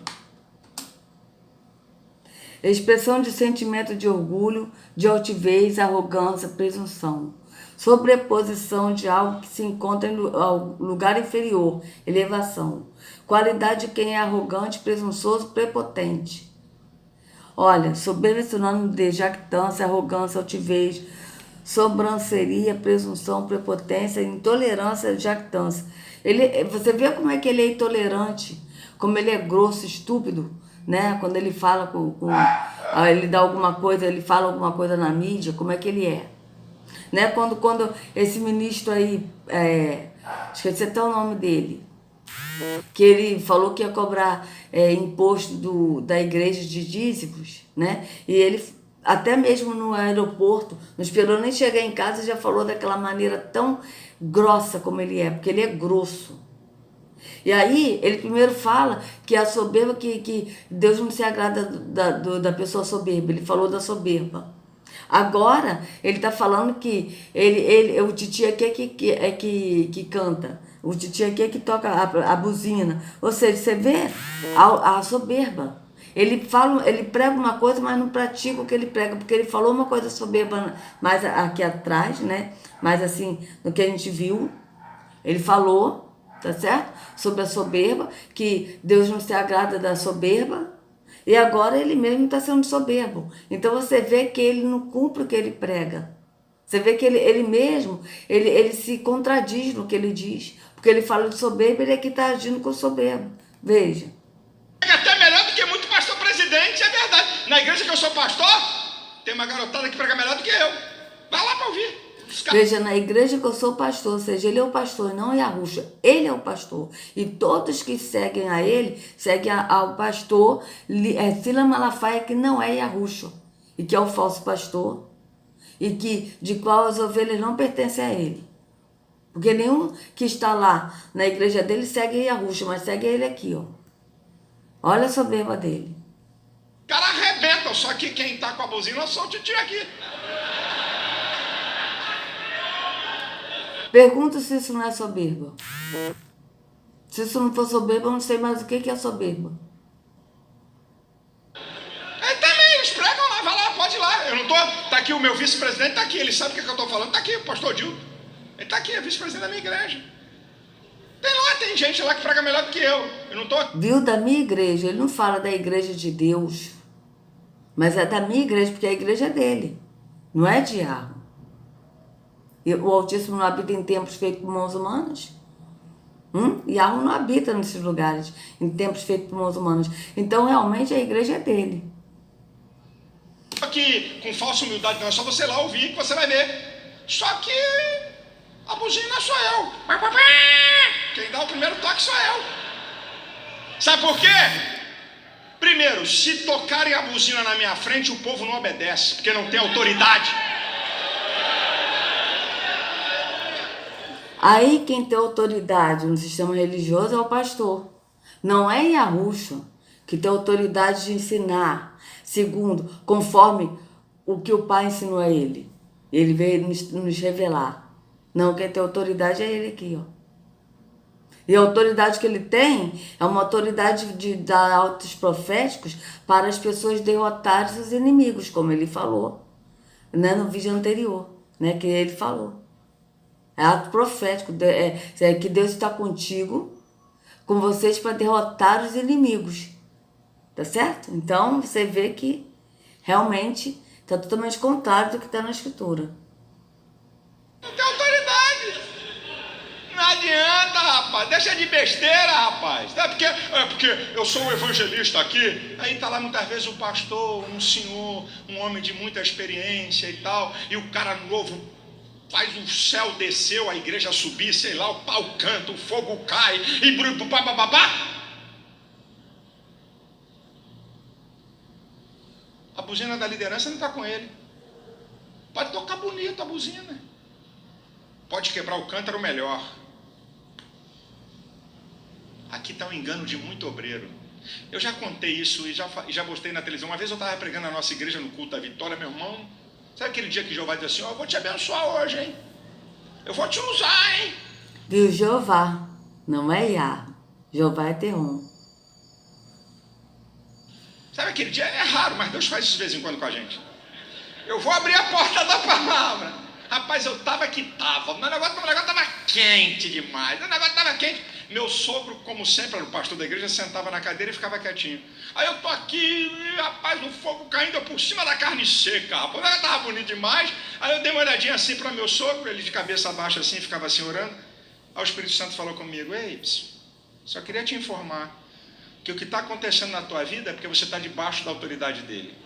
Expressão de sentimento de orgulho, de altivez, arrogância, presunção. Sobreposição de algo que se encontra em lugar inferior, elevação. Qualidade de quem é arrogante, presunçoso, prepotente. Olha, soberba é sinônimo de jactância, arrogância, altivez, sobranceria, presunção, prepotência, intolerância, jactância. Você vê como é que ele é intolerante, como ele é grosso, estúpido, né? Quando ele fala ele dá alguma coisa, ele fala alguma coisa na mídia, como é que ele é? Né? Quando esse ministro aí, esqueci até o nome dele, que ele falou que ia cobrar imposto da igreja de dízimos, né? E ele, até mesmo no aeroporto, não esperou nem chegar em casa e já falou daquela maneira tão grossa como ele é, porque ele é grosso. E aí, ele primeiro fala que a soberba, que Deus não se agrada da pessoa soberba. Ele falou da soberba. Agora, ele está falando que o titio aqui é que canta. O titio aqui é que toca a buzina. Ou seja, você vê a soberba. Ele prega uma coisa, mas não pratica o que ele prega. Porque ele falou uma coisa soberba mais aqui atrás, né? Mas assim, no que a gente viu, ele falou... Tá certo? Sobre a soberba, que Deus não se agrada da soberba, e agora ele mesmo está sendo soberbo. Então você vê que ele não cumpre o que ele prega. Você vê que ele mesmo, ele se contradiz no que ele diz, porque ele fala de soberba, ele é que está agindo com soberbo. Veja. É até melhor do que muito pastor presidente, é verdade. Na igreja que eu sou pastor, tem uma garotada que prega melhor do que eu. Vai lá para ouvir. Veja, na igreja que eu sou pastor, ou seja, ele é o pastor, não Yahushua, ele é o pastor. E todos que seguem a ele, seguem ao pastor Sila Malafaia, que não é Yahushua, e que é o falso pastor, e de qual as ovelhas não pertencem a ele. Porque nenhum que está lá na igreja dele segue Yahushua, mas segue ele aqui, ó. Olha a soberba dele. O cara arrebenta, só que quem tá com a buzina é só o titio aqui. Pergunta se isso não é soberba. Se isso não for soberba, eu não sei mais o que é soberba. Também, eles pregam lá, vai lá, pode ir lá. Eu não tô. Tá aqui o meu vice-presidente, tá aqui, ele sabe o que eu tô falando, tá aqui, o pastor Dilton. Ele tá aqui, é vice-presidente da minha igreja. Tem gente lá que prega melhor do que eu. Eu não tô. Viu, da minha igreja, ele não fala da igreja de Deus, mas é da minha igreja, porque a igreja é dele, não é de Yahweh. O Altíssimo não habita em templos feitos por mãos humanas? Yahweh não habita nesses lugares, em templos feitos por mãos humanas. Então, realmente, a igreja é dele. Aqui, com falsa humildade, não é só você lá ouvir que você vai ver. Só que a buzina sou eu. Quem dá o primeiro toque sou eu. Sabe por quê? Primeiro, se tocarem a buzina na minha frente, o povo não obedece, porque não tem autoridade. Aí quem tem autoridade no sistema religioso é o pastor. Não é Yahushua que tem autoridade de ensinar, segundo, conforme o que o Pai ensinou a ele. Ele veio nos revelar. Não, quem tem autoridade é ele aqui, ó. E a autoridade que ele tem é uma autoridade de dar autos proféticos para as pessoas derrotarem os inimigos, como ele falou, né, no vídeo anterior, né, que ele falou. É ato profético, que Deus está contigo, com vocês para derrotar os inimigos. Tá certo? Então, você vê que realmente está totalmente contrário do que está na Escritura. Não tem autoridade. Não adianta, rapaz. rapaz, deixa de besteira, rapaz. É porque eu sou um evangelista aqui. Aí está lá muitas vezes o pastor, um senhor, um homem de muita experiência e tal, e o cara novo faz o céu descer, a igreja subir, sei lá, o pau canta, o fogo cai, e babá. A buzina da liderança não está com ele. Pode tocar bonito a buzina. Pode quebrar o cântaro melhor. Aqui está um engano de muito obreiro. Eu já contei isso e já mostrei na televisão. Uma vez eu estava pregando na nossa igreja no culto da Vitória, meu irmão. Sabe aquele dia que Jeová disse assim, ó, eu vou te abençoar hoje, hein? Eu vou te usar, hein? Viu, Jeová, não é Iá. Jeová é Terrom. Sabe aquele dia? É raro, mas Deus faz isso de vez em quando com a gente. Eu vou abrir a porta da palavra. Rapaz, eu tava que tava. O negócio tava quente demais. O negócio tava quente. Meu sogro, como sempre, era o pastor da igreja, sentava na cadeira e ficava quietinho. Aí eu tô aqui, rapaz, o fogo caindo por cima da carne seca, rapaz. O negócio tava bonito demais. Aí eu dei uma olhadinha assim para meu sogro, ele de cabeça baixa assim, ficava assim orando. Aí o Espírito Santo falou comigo, ei, só queria te informar que o que está acontecendo na tua vida é porque você está debaixo da autoridade dele.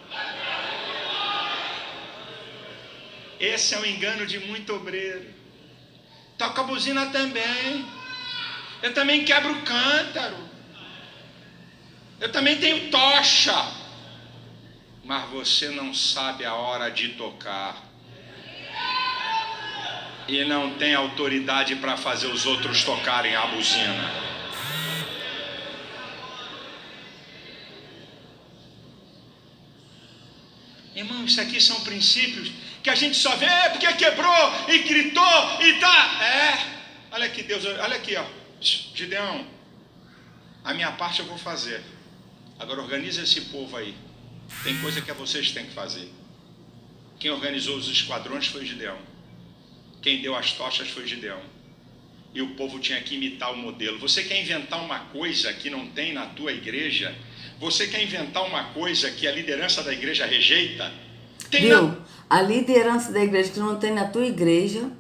Esse é o engano de muito obreiro. Toca a buzina também. Eu também quebro o cântaro. Eu também tenho tocha. Mas você não sabe a hora de tocar. E não tem autoridade para fazer os outros tocarem a buzina. Irmão, isso aqui são princípios que a gente só vê porque quebrou e gritou e tá. Olha aqui, Deus, olha aqui, ó. Gideão, a minha parte eu vou fazer. Agora organiza esse povo aí. Tem coisa que vocês têm que fazer. Quem organizou os esquadrões foi Gideão. Quem deu as tochas foi Gideão. E o povo tinha que imitar o modelo. Você quer inventar uma coisa que não tem na tua igreja? Você quer inventar uma coisa que a liderança da igreja rejeita? Viu? A liderança da igreja que não tem na tua igreja,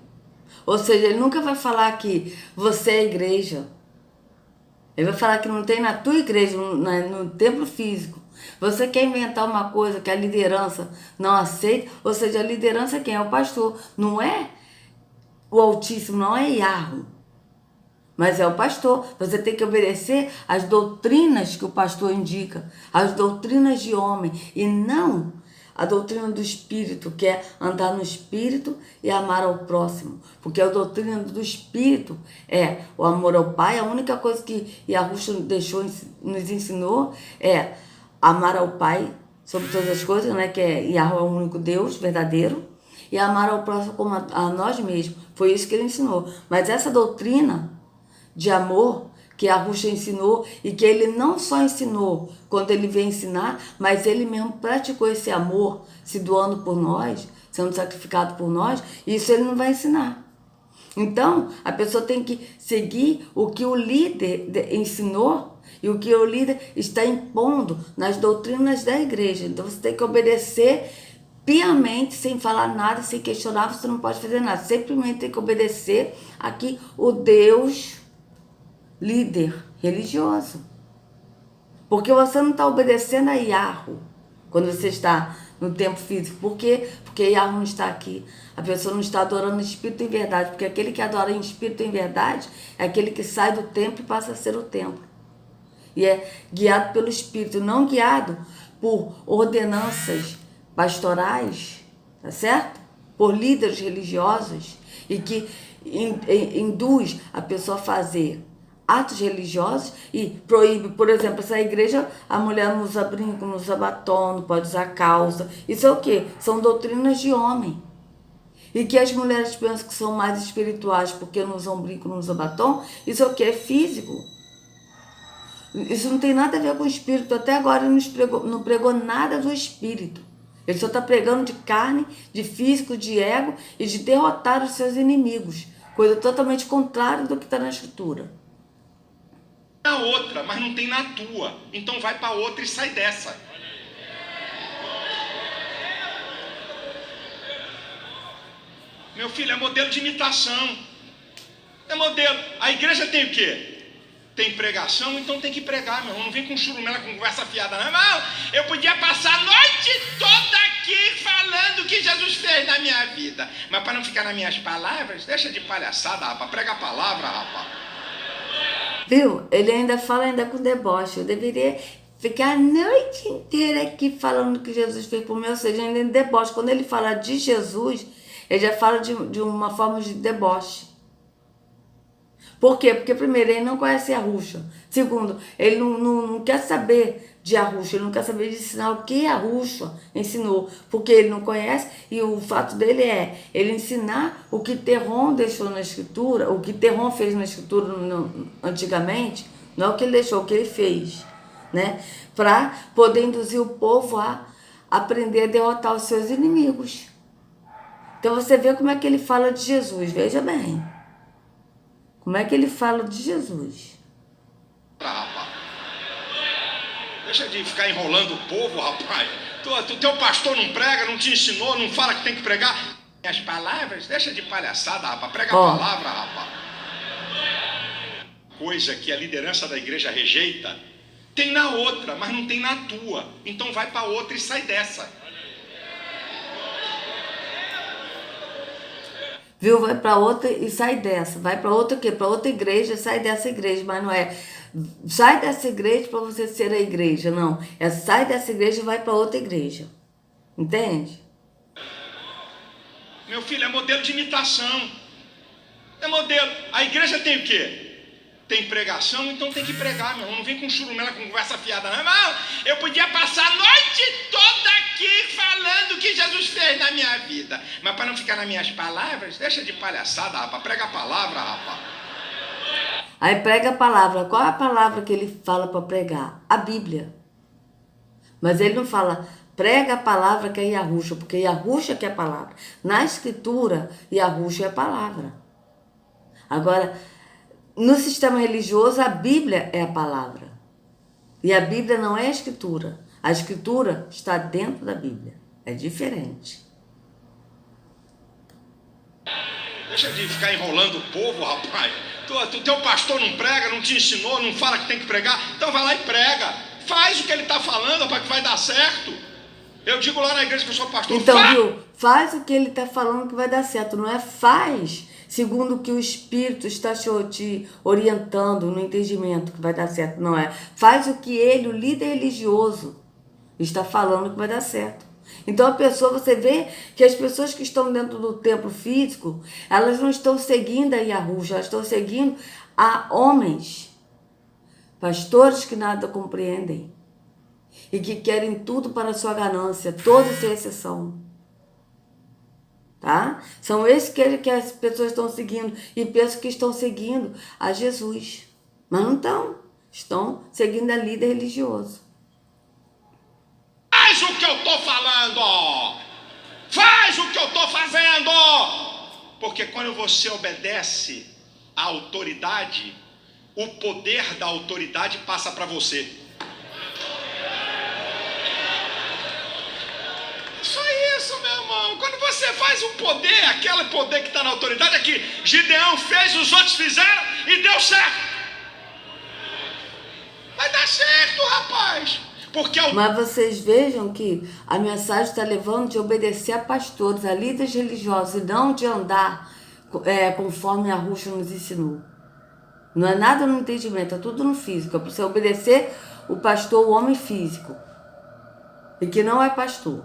ou seja, ele nunca vai falar que você é a igreja. Ele vai falar que não tem na tua igreja, no templo físico. Você quer inventar uma coisa que a liderança não aceita, ou seja, a liderança quem é? O pastor. Não é o Altíssimo, não é Yahweh. Mas é o pastor. Você tem que obedecer às doutrinas que o pastor indica, às doutrinas de homem, e não a doutrina do Espírito, que é andar no Espírito e amar ao próximo. Porque a doutrina do Espírito é o amor ao Pai. A única coisa que Yahushua nos ensinou é amar ao Pai sobre todas as coisas, né? Que é Yahweh é o único Deus verdadeiro, e amar ao próximo como a nós mesmos. Foi isso que ele ensinou. Mas essa doutrina de amor que Yahushua ensinou, e que ele não só ensinou quando ele veio ensinar, mas ele mesmo praticou esse amor, se doando por nós, sendo sacrificado por nós, isso ele não vai ensinar. Então, a pessoa tem que seguir o que o líder ensinou e o que o líder está impondo nas doutrinas da igreja. Então, você tem que obedecer piamente, sem falar nada, sem questionar, você não pode fazer nada. Simplesmente tem que obedecer aqui o Deus líder religioso. Porque você não está obedecendo a Yahweh quando você está no tempo físico. Por quê? Porque Yahweh não está aqui. A pessoa não está adorando em espírito e em verdade. Porque aquele que adora em espírito e em verdade é aquele que sai do templo e passa a ser o templo. E é guiado pelo Espírito, não guiado por ordenanças pastorais, tá certo? Por líderes religiosos, e que induz a pessoa a fazer atos religiosos e proíbe, por exemplo, essa igreja, a mulher não usa brinco, não usa batom, não pode usar calça. Isso é o quê? São doutrinas de homem. E que as mulheres pensam que são mais espirituais porque não usam brinco, não usam batom. Isso é o quê? É físico. Isso não tem nada a ver com o espírito. Até agora ele não pregou nada do espírito. Ele só está pregando de carne, de físico, de ego e de derrotar os seus inimigos. Coisa totalmente contrária do que está na escritura. Na outra, mas não tem na tua. Então vai para outra e sai dessa. Meu filho, é modelo de imitação. É modelo. A igreja tem o quê? Tem pregação, então tem que pregar, meu irmão. Não vem com churumela, com conversa fiada, não. Irmão, eu podia passar a noite toda aqui falando o que Jesus fez na minha vida. Mas para não ficar nas minhas palavras, deixa de palhaçada, rapaz. Prega a palavra, rapaz. Viu? Ele ainda fala ainda com deboche. Eu deveria ficar a noite inteira aqui falando o que Jesus fez por mim. Ou seja, ainda em deboche. Quando ele fala de Jesus, ele já fala de uma forma de deboche. Por quê? Porque, primeiro, ele não conhece Yahushua. Segundo, ele não quer saber de Yahushua, ele não quer saber de ensinar o que Yahushua ensinou, porque ele não conhece, e o fato dele é ele ensinar o que Terron deixou na Escritura, o que Terron fez na Escritura antigamente, não é o que ele deixou, o que ele fez, né? Para poder induzir o povo a aprender a derrotar os seus inimigos. Então você vê como é que ele fala de Jesus, veja bem. Como é que ele fala de Jesus? Rapaz. Deixa de ficar enrolando o povo, rapaz. Teu pastor não prega, não te ensinou, não fala que tem que pregar. As palavras, deixa de palhaçada, rapaz. Prega a palavra, rapaz. Coisa que a liderança da igreja rejeita, tem na outra, mas não tem na tua. Então vai para outra e sai dessa. Viu? Vai para outra e sai dessa. Vai para outra o quê? Para outra igreja, sai dessa igreja. Mas não é sai dessa igreja para você ser a igreja. Não. É sai dessa igreja e vai para outra igreja. Entende? Meu filho, é modelo de imitação. É modelo. A igreja tem o quê? Tem pregação, então tem que pregar, meu irmão. Não vem com churumela, com conversa fiada, não. Irmão, eu podia passar a noite toda aqui falando o que Jesus fez na minha vida. Mas para não ficar nas minhas palavras, deixa de palhaçada, rapaz. Prega a palavra, rapaz. Aí prega a palavra. Qual é a palavra que ele fala para pregar? A Bíblia. Mas ele não fala, prega a palavra que é Yahushua, porque Yahushua que é a palavra. Na Escritura, Yahushua é a palavra. Agora, no sistema religioso, a Bíblia é a palavra. E a Bíblia não é a Escritura. A Escritura está dentro da Bíblia. É diferente. Deixa de ficar enrolando o povo, rapaz. Teu pastor não prega, não te ensinou, não fala que tem que pregar. Então vai lá e prega. Faz o que ele está falando, rapaz, que vai dar certo. Eu digo lá na igreja que eu sou pastor. Então, viu? Faz o que ele está falando que vai dar certo. Não é faz segundo o que o Espírito está te orientando no entendimento que vai dar certo. Não é. Faz o que ele, o líder religioso, está falando que vai dar certo. Então a pessoa, você vê que as pessoas que estão dentro do templo físico, elas não estão seguindo a Yahushua, elas estão seguindo a homens, pastores que nada compreendem e que querem tudo para a sua ganância, todos sem exceção. Tá? São esses que as pessoas estão seguindo e pensam que estão seguindo a Jesus, mas não estão seguindo a líder religioso. Faz o que eu estou falando! Faz o que eu estou fazendo! Porque quando você obedece à autoridade, o poder da autoridade passa para você. Só isso, meu irmão. Quando você faz um poder, aquele poder que está na autoridade, é que Gideão fez, os outros fizeram e deu certo. Vai dar certo, rapaz. Mas vocês vejam que a mensagem está levando de obedecer a pastores, a líderes religiosos, e não de andar conforme a Yahushua nos ensinou. Não é nada no entendimento, é tudo no físico. É para você obedecer o pastor, o homem físico, e que não é pastor.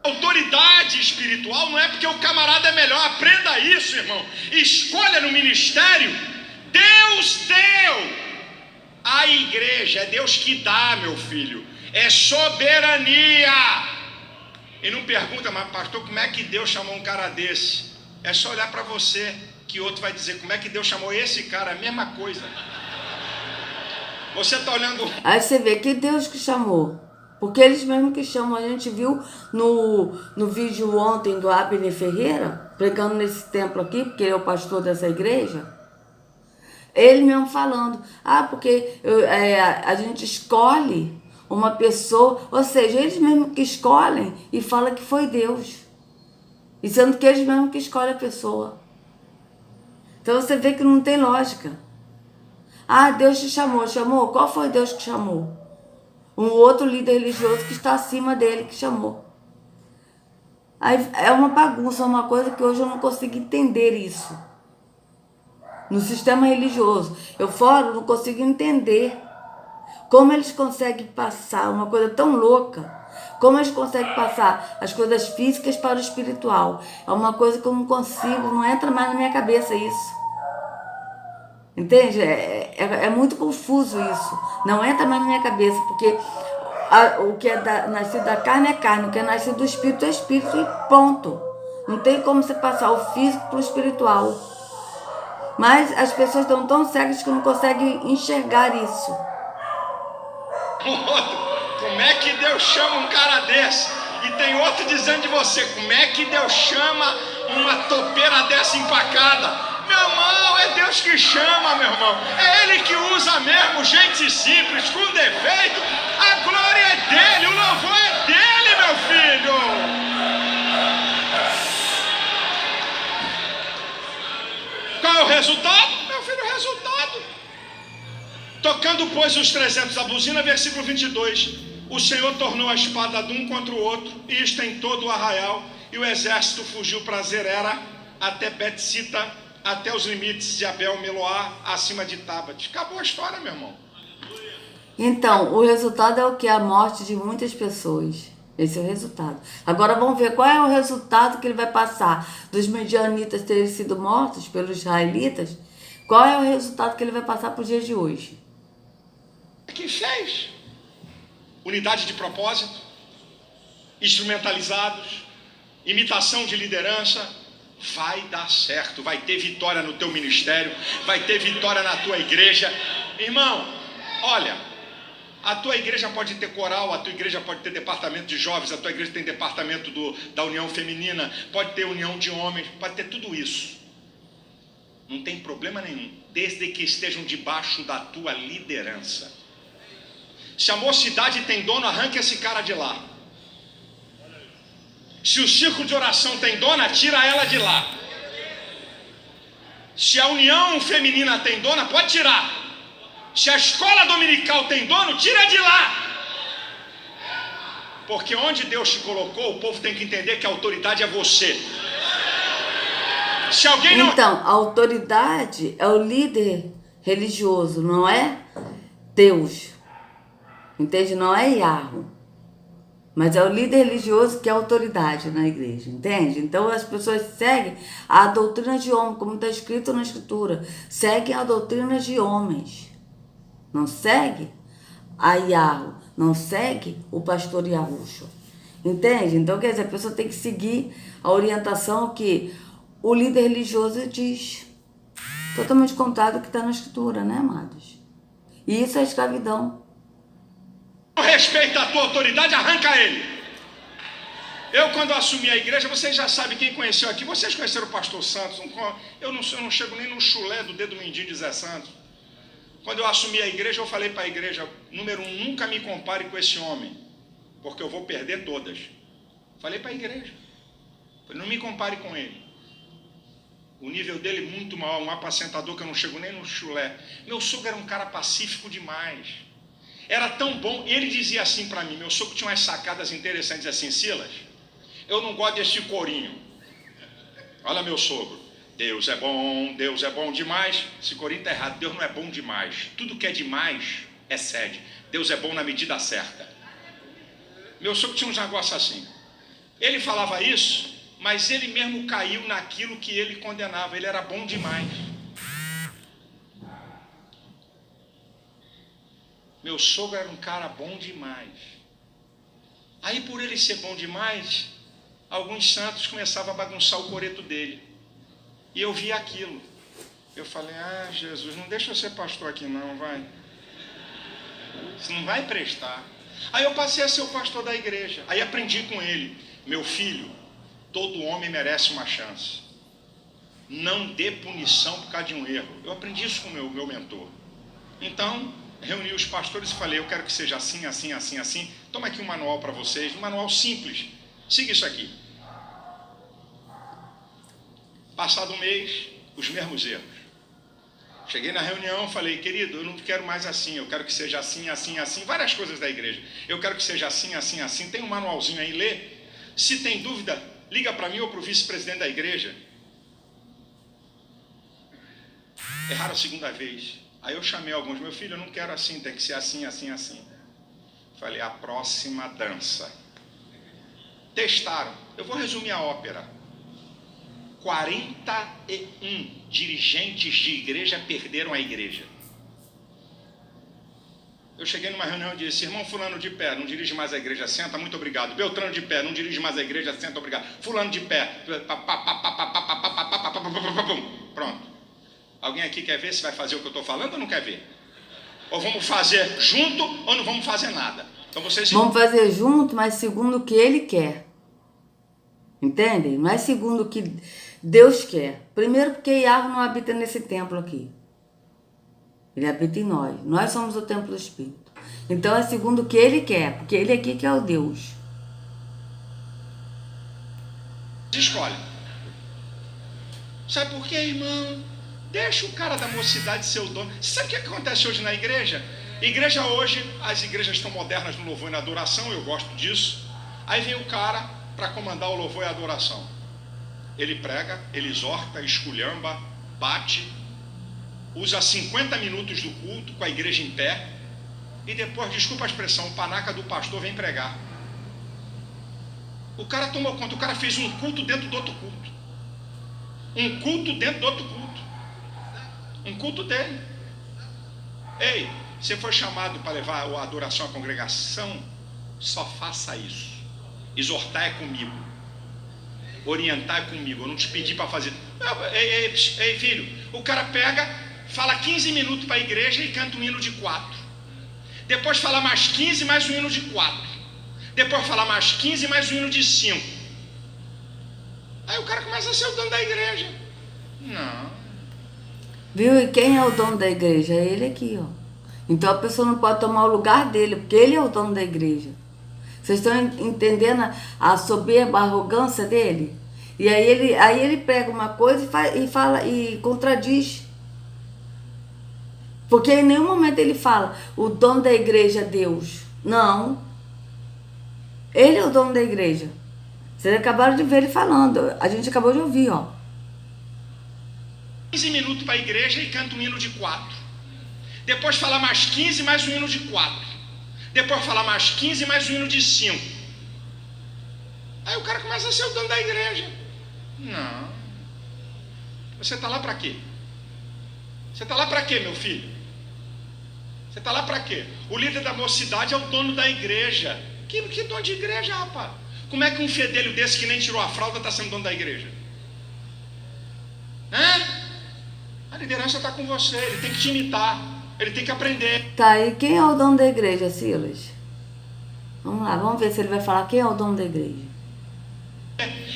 Autoridade espiritual não é porque o camarada é melhor. Aprenda isso, irmão. Escolha no ministério. Deus deu. A igreja é Deus que dá, meu filho. É soberania. E não pergunta, mas pastor, como é que Deus chamou um cara desse? É só olhar para você, que outro vai dizer como é que Deus chamou esse cara. A mesma coisa. Você está olhando... Aí você vê que Deus que chamou. Porque eles mesmos que chamam. A gente viu no vídeo ontem do Abner Ferreira, pregando nesse templo aqui, porque ele é o pastor dessa igreja. Ele mesmo falando, porque a gente escolhe uma pessoa, ou seja, eles mesmos que escolhem e falam que foi Deus. E sendo que eles mesmos que escolhem a pessoa. Então você vê que não tem lógica. Ah, Deus te chamou. Chamou? Qual foi Deus que chamou? Um outro líder religioso que está acima dele que chamou. Aí é uma bagunça, uma coisa que hoje eu não consigo entender isso. No sistema religioso. Eu fora não consigo entender como eles conseguem passar uma coisa tão louca. Como eles conseguem passar as coisas físicas para o espiritual. É uma coisa que eu não consigo, não entra mais na minha cabeça isso. Entende? É muito confuso isso. Não entra mais na minha cabeça, porque o que é nascido da carne é carne, o que é nascido do espírito é espírito e ponto. Não tem como você passar o físico para o espiritual. Mas as pessoas estão tão cegas que não conseguem enxergar isso. Como é que Deus chama um cara desse? E tem outro dizendo de você, como é que Deus chama uma topeira dessa empacada? Meu irmão, é Deus que chama, meu irmão. É Ele que usa mesmo gente simples, com defeito. A glória é dele, o louvor é dele, meu filho. Qual é o resultado? Meu filho, o resultado. Tocando, pois, os 300 a buzina, versículo 22. O Senhor tornou a espada de um contra o outro, isto em todo o arraial, e o exército fugiu para Zerera, até Betsita, até os limites de Abel Meloá, acima de Tabat. Acabou a história, meu irmão. Então, o resultado é o que? A morte de muitas pessoas. Esse é o resultado. Agora vamos ver qual é o resultado que ele vai passar dos medianitas terem sido mortos pelos israelitas. Qual é o resultado que ele vai passar para os dias de hoje? Que fez? Unidade de propósito, instrumentalizados, imitação de liderança. Vai dar certo, vai ter vitória no teu ministério, vai ter vitória na tua igreja. Irmão, olha, a tua igreja pode ter coral, a tua igreja pode ter departamento de jovens, a tua igreja tem departamento da união feminina, pode ter união de homens, pode ter tudo isso. Não tem problema nenhum, desde que estejam debaixo da tua liderança. Se a mocidade tem dono, arranca esse cara de lá. Se o círculo de oração tem dona, tira ela de lá. Se a união feminina tem dona, pode tirar. Se a escola dominical tem dono, tira de lá. Porque onde Deus te colocou, o povo tem que entender que a autoridade é você. Se alguém não... Então, a autoridade é o líder religioso, não é Deus. Entende? Não é Yahweh. Mas é o líder religioso que é a autoridade na igreja, entende? Então as pessoas seguem a doutrina de homem, como está escrito na escritura. Seguem a doutrina de homens. Não segue a Yahweh, não segue o pastor Yahushua. Entende? Então, quer dizer, a pessoa tem que seguir a orientação que o líder religioso diz. Totalmente contrário do que está na escritura, né, amados? E isso é escravidão. Respeita a tua autoridade, arranca ele. Eu, quando assumi a igreja, vocês já sabem, quem conheceu aqui, vocês conheceram o pastor Santos. Eu não chego nem no chulé do dedo mindinho de Zé Santos. Quando eu assumi a igreja, eu falei para a igreja, número 1, nunca me compare com esse homem, porque eu vou perder todas. Falei para a igreja, não me compare com ele. O nível dele é muito maior, um apacentador que eu não chego nem no chulé. Meu sogro era um cara pacífico demais. Era tão bom, ele dizia assim para mim, meu sogro tinha umas sacadas interessantes assim, Silas, eu não gosto desse corinho. Olha meu sogro, Deus é bom demais. Esse corinho está errado, Deus não é bom demais. Tudo que é demais excede. Deus é bom na medida certa. Meu sogro tinha uns negócios assim. Ele falava isso, mas ele mesmo caiu naquilo que ele condenava, ele era bom demais. Meu sogro era um cara bom demais. Aí, por ele ser bom demais, alguns santos começavam a bagunçar o coreto dele. E eu via aquilo. Eu falei, Jesus, não deixa eu ser pastor aqui não, vai. Isso não vai prestar. Aí eu passei a ser o pastor da igreja. Aí aprendi com ele. Meu filho, todo homem merece uma chance. Não dê punição por causa de um erro. Eu aprendi isso com o meu mentor. Então... reuni os pastores e falei, eu quero que seja assim, assim, assim, assim. Toma aqui um manual para vocês, um manual simples. Siga isso aqui. Passado um mês, os mesmos erros. Cheguei na reunião, falei, querido, eu não quero mais assim, eu quero que seja assim, assim, assim, várias coisas da igreja. Eu quero que seja assim, assim, assim. Tem um manualzinho aí, lê. Se tem dúvida, liga para mim ou para o vice-presidente da igreja. Erraram a segunda vez. Aí eu chamei alguns, meu filho, eu não quero assim, tem que ser assim, assim, assim. Falei, a próxima dança. Testaram. Eu vou resumir a ópera. 41 dirigentes de igreja perderam a igreja. Eu cheguei numa reunião e disse, irmão fulano de pé, não dirige mais a igreja, senta, muito obrigado. Beltrano de pé, não dirige mais a igreja, senta, obrigado. Fulano de pé. Pronto. Alguém aqui quer ver se vai fazer o que eu estou falando ou não quer ver? Ou vamos fazer junto ou não vamos fazer nada? Então vocês... Vamos fazer junto, mas segundo o que ele quer. Entende? Não é segundo o que Deus quer. Primeiro porque Yahweh não habita nesse templo aqui. Ele habita em nós. Nós somos o templo do Espírito. Então é segundo o que ele quer. Porque ele aqui que é o Deus. Escolhe. Sabe por quê, irmão? Deixa o cara da mocidade ser o dono. Sabe o que acontece hoje na igreja? Igreja hoje, as igrejas estão modernas no louvor e na adoração. Eu gosto disso. Aí vem o cara para comandar o louvor e a adoração. Ele prega, ele exorta, esculhamba, bate, usa 50 minutos do culto com a igreja em pé e depois, desculpa a expressão, o panaca do pastor vem pregar. O cara tomou conta, o cara fez um culto dentro do outro culto. Um culto dentro do outro culto. Um culto dele. Ei, você foi chamado para levar a adoração à congregação? Só faça isso. Exortar é comigo. Orientar é comigo. Eu não te pedi para fazer. Ei, filho, o cara pega, fala 15 minutos para a igreja e canta um hino de 4. Depois fala mais 15, mais um hino de 4. Depois fala mais 15, mais um hino de 5. Aí o cara começa a ser o dono da igreja. Não. Viu? E quem é o dono da igreja? É ele aqui, ó. Então a pessoa não pode tomar o lugar dele, porque ele é o dono da igreja. Vocês estão entendendo a soberba, a arrogância dele? E aí ele pega uma coisa e fala e contradiz. Porque em nenhum momento ele fala, o dono da igreja é Deus. Não. Ele é o dono da igreja. Vocês acabaram de ver ele falando. A gente acabou de ouvir, ó. 15 minutos para a igreja e canta um hino de 4. Depois fala mais 15, mais um hino de 4. Depois fala mais 15, mais um hino de 5. Aí o cara começa a ser o dono da igreja. Não. Você está lá para quê? Você está lá para quê, meu filho? Você está lá para quê? O líder da mocidade é o dono da igreja. Que dono de igreja, rapaz? Como é que um fedelho desse que nem tirou a fralda está sendo dono da igreja? A liderança está com você, ele tem que te imitar, ele tem que aprender. Tá, e quem é o dono da igreja, Silas? Vamos lá, vamos ver se ele vai falar quem é o dono da igreja.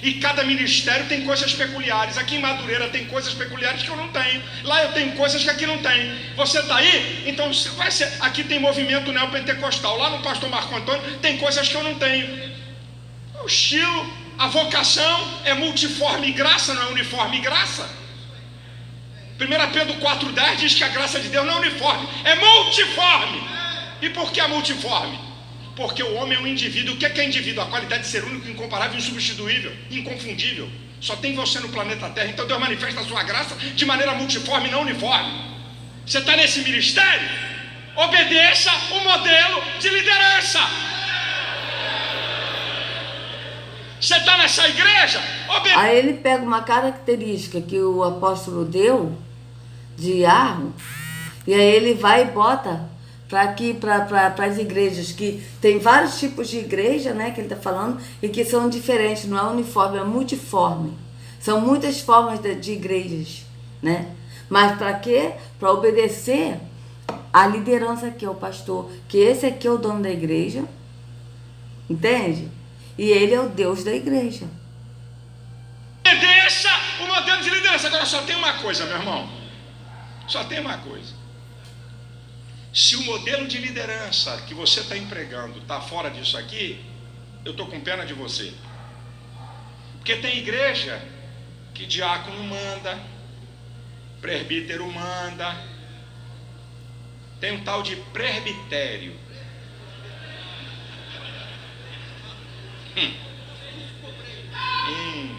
E cada ministério tem coisas peculiares. Aqui em Madureira tem coisas peculiares que eu não tenho. Lá eu tenho coisas que aqui não tem. Você está aí? Então vai ser. Aqui tem movimento neopentecostal. Lá no pastor Marco Antônio tem coisas que eu não tenho. O estilo, a vocação é multiforme graça, não é uniforme graça. 1 Pedro 4,10 diz que a graça de Deus não é uniforme, é multiforme. E por que é multiforme? Porque o homem é um indivíduo. O que é indivíduo? A qualidade de ser único, incomparável, insubstituível, inconfundível. Só tem você no planeta Terra. Então Deus manifesta a sua graça de maneira multiforme, não uniforme. Você está nesse ministério? Obedeça o modelo de liderança. Você está nessa igreja? Aí ele pega uma característica que o apóstolo deu de Yahweh, e aí ele vai e bota para as igrejas, que tem vários tipos de igreja, né, que ele está falando, e que são diferentes, não é uniforme, é multiforme. São muitas formas de igrejas, né? Mas para quê? Para obedecer a liderança que é o pastor, que esse aqui é o dono da igreja, entende? E ele é o Deus da igreja. Obedeça o modelo de liderança. Agora só tem uma coisa, meu irmão. Só tem uma coisa. Se o modelo de liderança que você está empregando está fora disso aqui, eu estou com pena de você. Porque tem igreja que diácono manda, presbítero manda. Tem um tal de presbitério.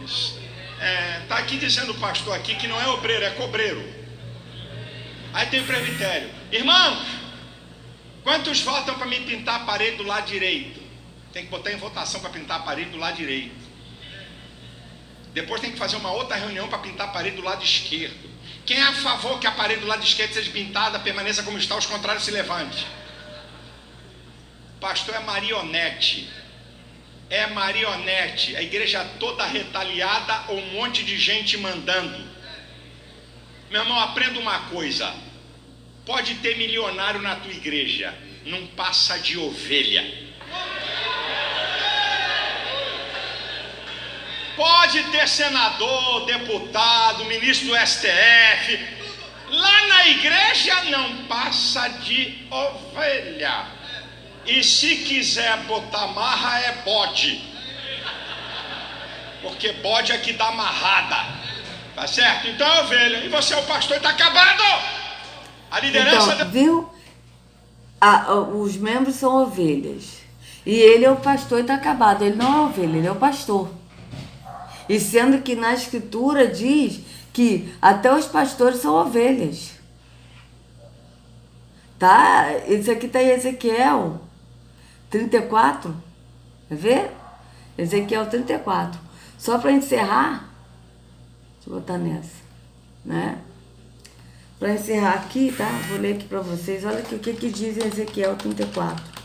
Isso. Tá aqui dizendo o pastor aqui que não é obreiro, é cobreiro. Aí tem o presbitério. Irmãos, quantos votam para me pintar a parede do lado direito? Tem que botar em votação para pintar a parede do lado direito. Depois tem que fazer uma outra reunião para pintar a parede do lado esquerdo. Quem é a favor que a parede do lado esquerdo seja pintada, permaneça como está, os contrários se levante. Pastor é marionete. É marionete. A igreja toda retalhada ou um monte de gente mandando. Meu irmão, aprenda uma coisa. Pode ter milionário na tua igreja, não passa de ovelha. Pode ter senador, deputado, ministro do STF. Lá na igreja não passa de ovelha. E se quiser botar marra, é bode. Porque bode é que dá amarrada. Tá certo? Então é ovelha. E você é o pastor e está acabado. A liderança... Então, viu? Os membros são ovelhas. E ele é o pastor e está acabado. Ele não é ovelha, ele é o pastor. E sendo que na escritura diz que até os pastores são ovelhas. Tá? Isso aqui está em Ezequiel 34. Quer ver? Ezequiel 34. Só para encerrar, deixa eu botar nessa, né? Para encerrar aqui, tá? Vou ler aqui para vocês. Olha aqui o que diz em Ezequiel 34.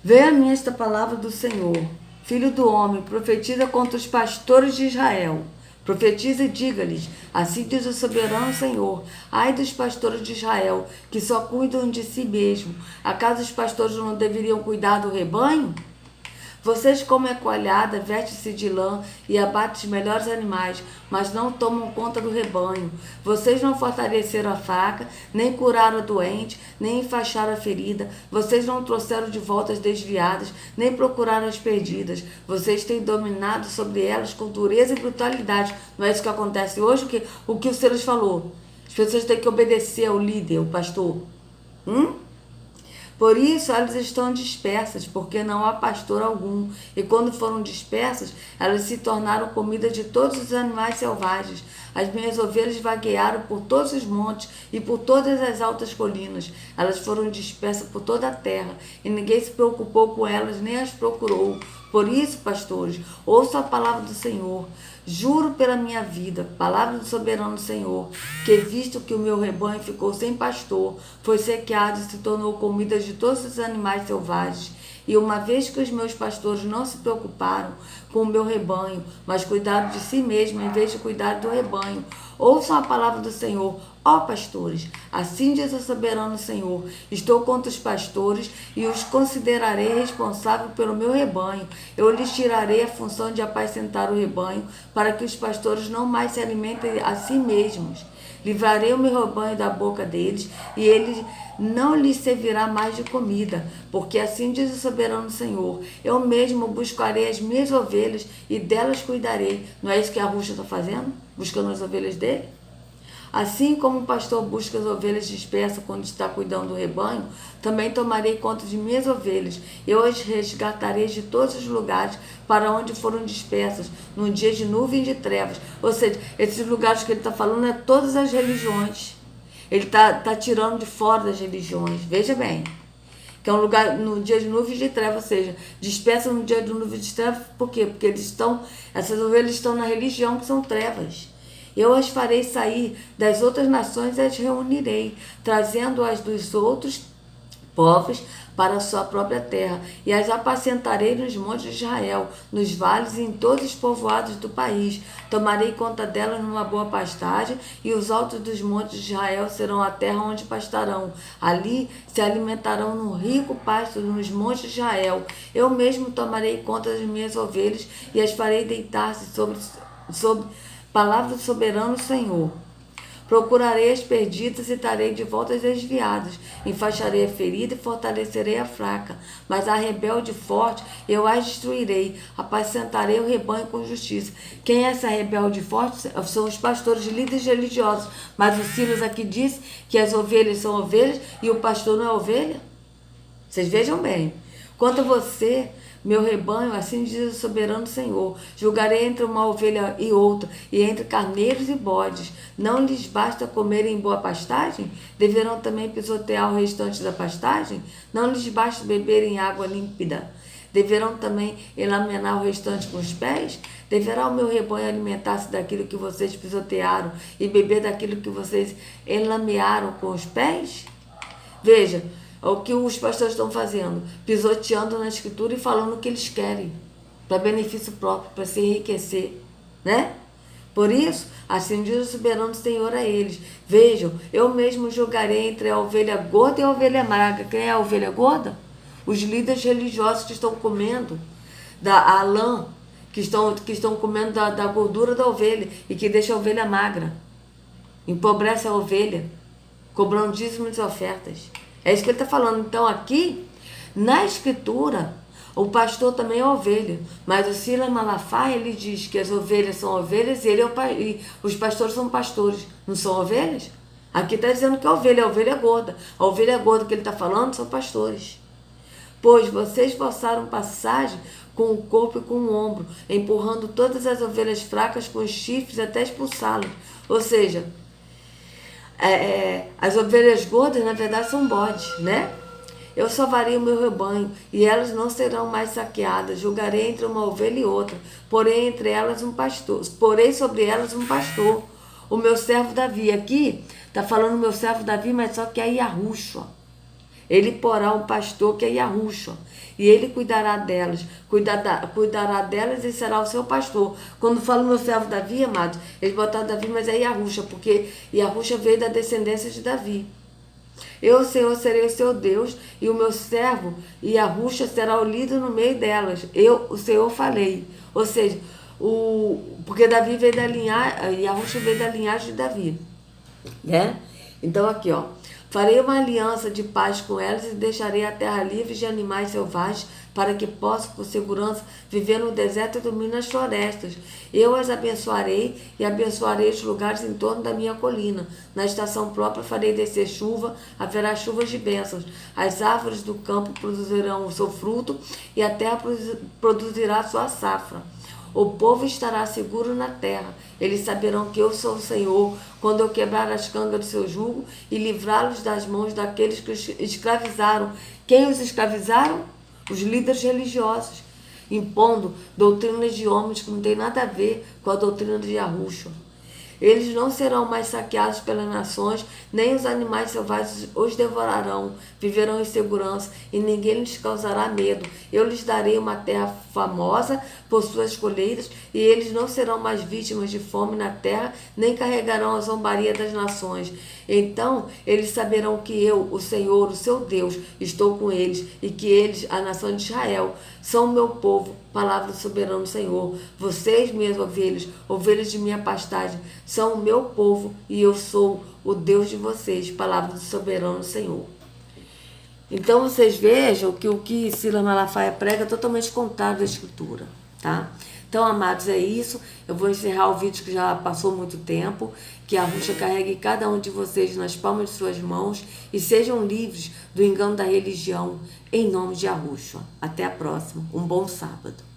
Veja a mim esta palavra do Senhor. Filho do homem, profetiza contra os pastores de Israel. Profetiza e diga-lhes, assim diz o soberano Senhor, ai dos pastores de Israel, que só cuidam de si mesmo. Acaso os pastores não deveriam cuidar do rebanho? Vocês comem a coalhada, vestem-se de lã e abatem os melhores animais, mas não tomam conta do rebanho. Vocês não fortaleceram a faca, nem curaram a doente, nem enfaixaram a ferida. Vocês não trouxeram de volta as desviadas, nem procuraram as perdidas. Vocês têm dominado sobre elas com dureza e brutalidade. Não é isso que acontece hoje? O que o Senhor falou? As pessoas têm que obedecer ao líder, ao pastor. Por isso elas estão dispersas, porque não há pastor algum. E quando foram dispersas, elas se tornaram comida de todos os animais selvagens. As minhas ovelhas vaguearam por todos os montes e por todas as altas colinas. Elas foram dispersas por toda a terra, e ninguém se preocupou com elas, nem as procurou. Por isso, pastores, ouçam a palavra do Senhor. Juro pela minha vida, palavra do soberano Senhor, que visto que o meu rebanho ficou sem pastor, foi sequeado e se tornou comida de todos os animais selvagens, e uma vez que os meus pastores não se preocuparam com o meu rebanho, mas cuidaram de si mesmos em vez de cuidar do rebanho, ouçam a palavra do Senhor. Ó pastores, assim diz o soberano Senhor, estou contra os pastores e os considerarei responsáveis pelo meu rebanho. Eu lhes tirarei a função de apacentar o rebanho, para que os pastores não mais se alimentem a si mesmos. Livrarei o meu rebanho da boca deles, e ele não lhes servirá mais de comida, porque assim diz o soberano Senhor, eu mesmo buscarei as minhas ovelhas e delas cuidarei. Não é isso que a Ruxa está fazendo? Buscando as ovelhas dele? Assim como o pastor busca as ovelhas dispersas quando está cuidando do rebanho, também tomarei conta de minhas ovelhas. Eu as resgatarei de todos os lugares para onde foram dispersas, num dia de nuvem e de trevas. Ou seja, esses lugares que ele está falando é todas as religiões. Ele está tirando de fora das religiões. Veja bem. Que é um lugar no dia de nuvem e de trevas, ou seja, dispersas no dia de nuvem e de trevas. Por quê? Porque essas ovelhas estão na religião que são trevas. Eu as farei sair das outras nações e as reunirei, trazendo-as dos outros povos para a sua própria terra, e as apacentarei nos montes de Israel, nos vales e em todos os povoados do país. Tomarei conta delas numa boa pastagem, e os altos dos montes de Israel serão a terra onde pastarão. Ali se alimentarão num rico pasto nos montes de Israel. Eu mesmo tomarei conta das minhas ovelhas e as farei deitar-se sobre palavra do soberano Senhor. Procurarei as perdidas e trarei de volta as desviadas. Enfaixarei a ferida e fortalecerei a fraca. Mas a rebelde forte eu a destruirei. Apacentarei o rebanho com justiça. Quem é essa rebelde forte? São os pastores, líderes religiosos. Mas o Silas aqui disse que as ovelhas são ovelhas e o pastor não é ovelha. Vocês vejam bem. Quanto a você, meu rebanho, assim diz o soberano Senhor, julgarei entre uma ovelha e outra, e entre carneiros e bodes. Não lhes basta comerem em boa pastagem? Deverão também pisotear o restante da pastagem? Não lhes basta beberem água límpida? Deverão também elaminar o restante com os pés? Deverá o meu rebanho alimentar-se daquilo que vocês pisotearam e beber daquilo que vocês elamearam com os pés? Veja, o que os pastores estão fazendo, pisoteando na escritura e falando o que eles querem, para benefício próprio, para se enriquecer, né? Por isso, assim diz o soberano Senhor a eles: vejam, eu mesmo julgarei entre a ovelha gorda e a ovelha magra. Quem é a ovelha gorda? Os líderes religiosos que estão comendo a lã, que estão comendo da gordura da ovelha e que deixa a ovelha magra, empobrece a ovelha, cobrando dízimos e ofertas. É isso que ele está falando. Então aqui, na escritura, o pastor também é ovelha. Mas o Silas Malafaia, ele diz que as ovelhas são ovelhas e os pastores são pastores. Não são ovelhas? Aqui está dizendo que a ovelha é gorda. A ovelha gorda que ele está falando são pastores. Pois vocês forçaram passagem com o corpo e com o ombro, empurrando todas as ovelhas fracas com os chifres até expulsá-las. Ou seja, as ovelhas gordas, na verdade, são bodes, né? Eu salvarei o meu rebanho, e elas não serão mais saqueadas. Julgarei entre uma ovelha e outra, porém sobre elas um pastor, o meu servo Davi. Aqui está falando meu servo Davi, mas só que é Yahushua. Ele porá um pastor que é Yahushua, e ele cuidará delas, cuidará delas e será o seu pastor. Quando falo meu servo Davi, amados, eles botaram Davi, mas é Yahushua, porque Yahushua veio da descendência de Davi. Eu, Senhor, serei o seu Deus, e o meu servo Yahushua será o líder no meio delas. Eu, o Senhor, falei. Ou seja, porque Davi veio da linhagem, Yahushua veio da linhagem de Davi, né? Então aqui, ó. Farei uma aliança de paz com elas e deixarei a terra livre de animais selvagens, para que possam, com segurança, viver no deserto e dormir nas florestas. Eu as abençoarei e abençoarei os lugares em torno da minha colina. Na estação própria farei descer chuva, haverá chuvas de bênçãos. As árvores do campo produzirão o seu fruto e a terra produzirá sua safra. O povo estará seguro na terra. Eles saberão que eu sou o Senhor, quando eu quebrar as cangas do seu jugo e livrá-los das mãos daqueles que os escravizaram. Quem os escravizaram? Os líderes religiosos, impondo doutrinas de homens que não tem nada a ver com a doutrina de Yahushua. Eles não serão mais saqueados pelas nações, nem os animais selvagens os devorarão. Viverão em segurança e ninguém lhes causará medo. Eu lhes darei uma terra famosa por suas colheitas, e eles não serão mais vítimas de fome na terra, nem carregarão a zombaria das nações. Então eles saberão que eu, o Senhor, o seu Deus, estou com eles, e que eles, a nação de Israel, são o meu povo. Palavra do soberano Senhor. Vocês, minhas ovelhas, ovelhas de minha pastagem, são o meu povo, e eu sou o Deus de vocês. Palavra do soberano Senhor. Então vocês vejam que o que Silas Malafaia prega é totalmente contrário da escritura, tá? Então, amados, é isso. Eu vou encerrar o vídeo, que já passou muito tempo. Que a Yahushua carregue cada um de vocês nas palmas de suas mãos e sejam livres do engano da religião, em nome de Yahushua. Até a próxima. Um bom sábado.